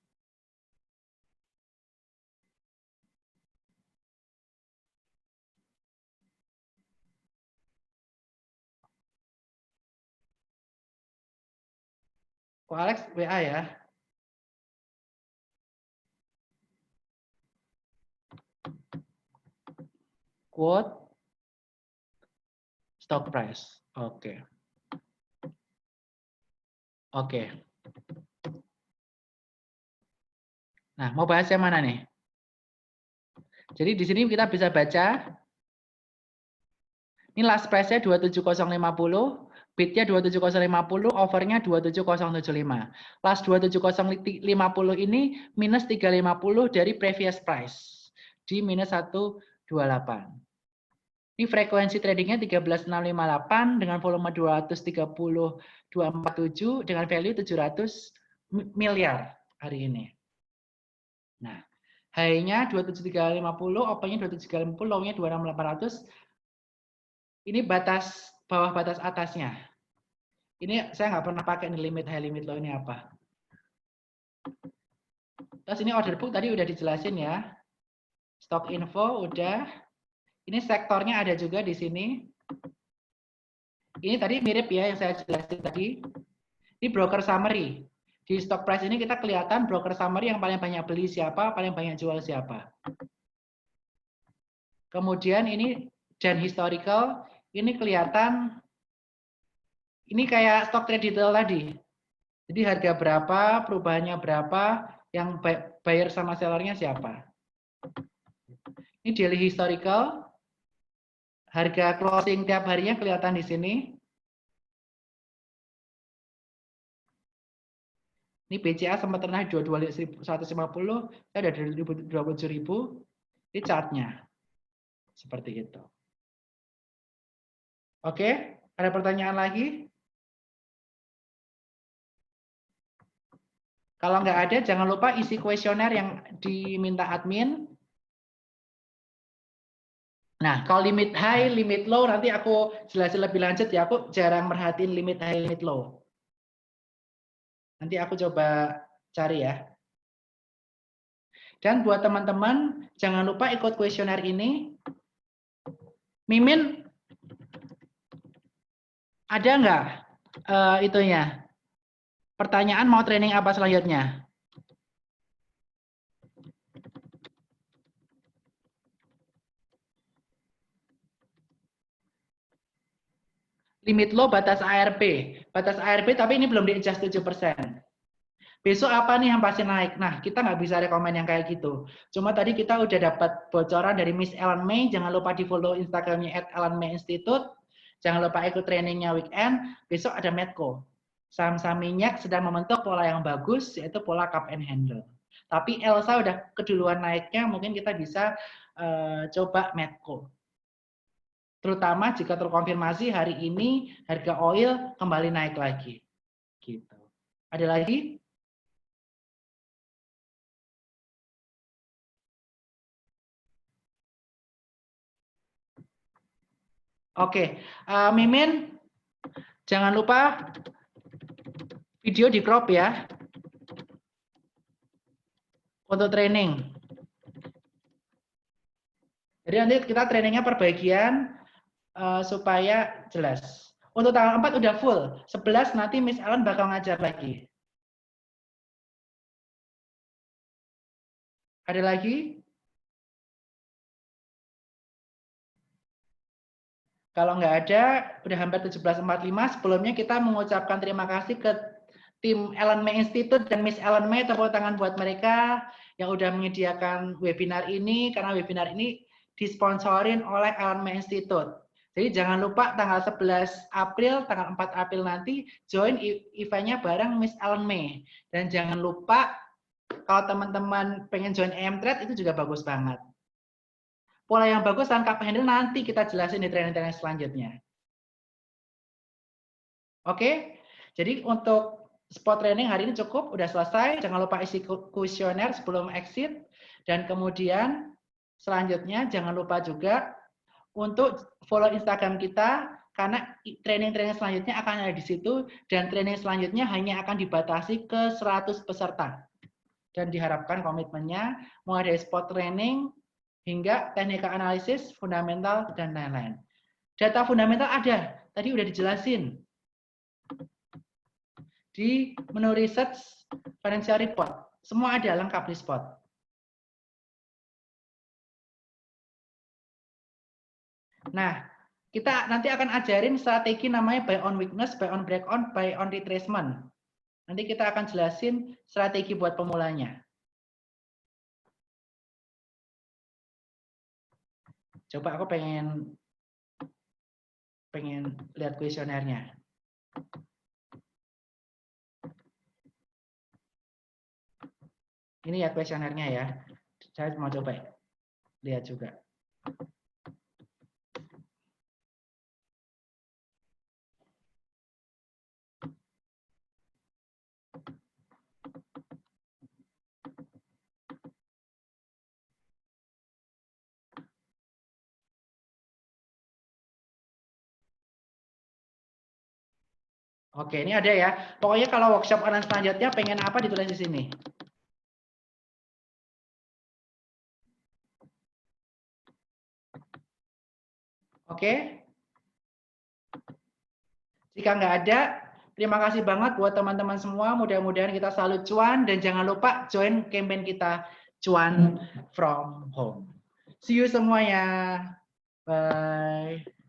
Pak Alex WA ya. Quote stock price. Oke. Oke. Nah, mau bahas yang mana nih? Jadi di sini kita bisa baca. Ini last price-nya 27050, bid-nya 27050, over-nya 27075. Last 27050 ini minus 350 dari previous price di minus 128. Ini frekuensi tradingnya 13658 dengan volume 230.247 dengan value 700 miliar hari ini. Nah, high-nya 27350, open-nya 27350, low-nya 26800. Ini batas bawah batas atasnya. Ini saya nggak pernah pakai nih limit high limit low ini apa. Terus ini order book tadi udah dijelasin ya. Stock info udah. Ini sektornya ada juga di sini. Ini tadi mirip ya yang saya jelasin tadi. Ini broker summary. Di stock price ini kita kelihatan broker summary yang paling banyak beli siapa, paling banyak jual siapa. Kemudian ini dan historical, ini kelihatan, ini kayak stock trade detail tadi. Jadi harga berapa, perubahannya berapa, yang buyer sama sellernya siapa. Ini daily historical, harga closing tiap harinya kelihatan di sini. Ini BCA sempat ternaik 22.150, saya ada 27.000. Ini chartnya. Seperti itu. Oke, ada pertanyaan lagi? Kalau nggak ada, jangan lupa isi kuesioner yang diminta admin. Nah, kalau limit high, limit low, nanti aku jelasin lebih lanjut ya. Aku jarang merhatiin limit high, limit low. Nanti aku coba cari ya. Dan buat teman-teman, jangan lupa ikut kuesioner ini. Mimin, ada nggak itunya? Pertanyaan mau training apa selanjutnya? Limit low batas ARP. Batas ARP tapi ini belum di-adjust 7%. Besok apa nih yang pasti naik? Nah, kita nggak bisa rekomen yang kayak gitu. Cuma tadi kita udah dapat bocoran dari Miss Ellen May. Jangan lupa di follow Instagramnya @EllenMay Institute. Jangan lupa ikut trainingnya weekend. Besok ada Medco. Saham-saham minyak sedang membentuk pola yang bagus, yaitu pola cup and handle. Tapi Elsa udah keduluan naiknya, mungkin kita bisa coba Medco. Terutama jika terkonfirmasi hari ini harga oil kembali naik lagi. Gitu. Ada lagi? Oke, Mimin, jangan lupa video di crop ya untuk training. Jadi nanti kita trainingnya per bagian supaya jelas. Untuk tanggal 4 udah full, 11 nanti Miss Ellen bakal ngajar lagi. Ada lagi? Kalau nggak ada, udah hampir 17.45. Sebelumnya kita mengucapkan terima kasih ke tim Ellen May Institute dan Miss Ellen May. Tepuk tangan buat mereka yang udah menyediakan webinar ini, karena webinar ini disponsorin oleh Ellen May Institute. Jadi jangan lupa tanggal 11 April, tanggal 4 April nanti join eventnya bareng Miss Ellen May. Dan jangan lupa kalau teman-teman pengen join AM Trade itu juga bagus banget. Pola yang bagus dan cup handle nanti kita jelasin di training-training selanjutnya. Oke, jadi untuk spot training hari ini cukup, udah selesai. Jangan lupa isi kuesioner sebelum exit. Dan kemudian selanjutnya jangan lupa juga untuk follow Instagram kita, karena training-training selanjutnya akan ada di situ, dan training selanjutnya hanya akan dibatasi ke 100 peserta. Dan diharapkan komitmennya mulai dari spot training, hingga teknika analisis, fundamental, dan lain-lain. Data fundamental ada, tadi udah dijelasin. Di menu research, financial report, semua ada lengkap di spot. Nah, kita nanti akan ajarin strategi namanya buy on weakness, buy on breakout, buy on retracement. Nanti kita akan jelasin strategi buat pemulanya. Coba aku pengen lihat kuesionernya. Ini ya kuesionernya ya. Saya mau coba lihat juga. Oke, ini ada ya. Pokoknya kalau workshop online selanjutnya pengen apa ditulis di sini. Oke. Jika nggak ada, terima kasih banget buat teman-teman semua. Mudah-mudahan kita selalu cuan, dan jangan lupa join campaign kita Cuan from Home. See you semuanya. Bye.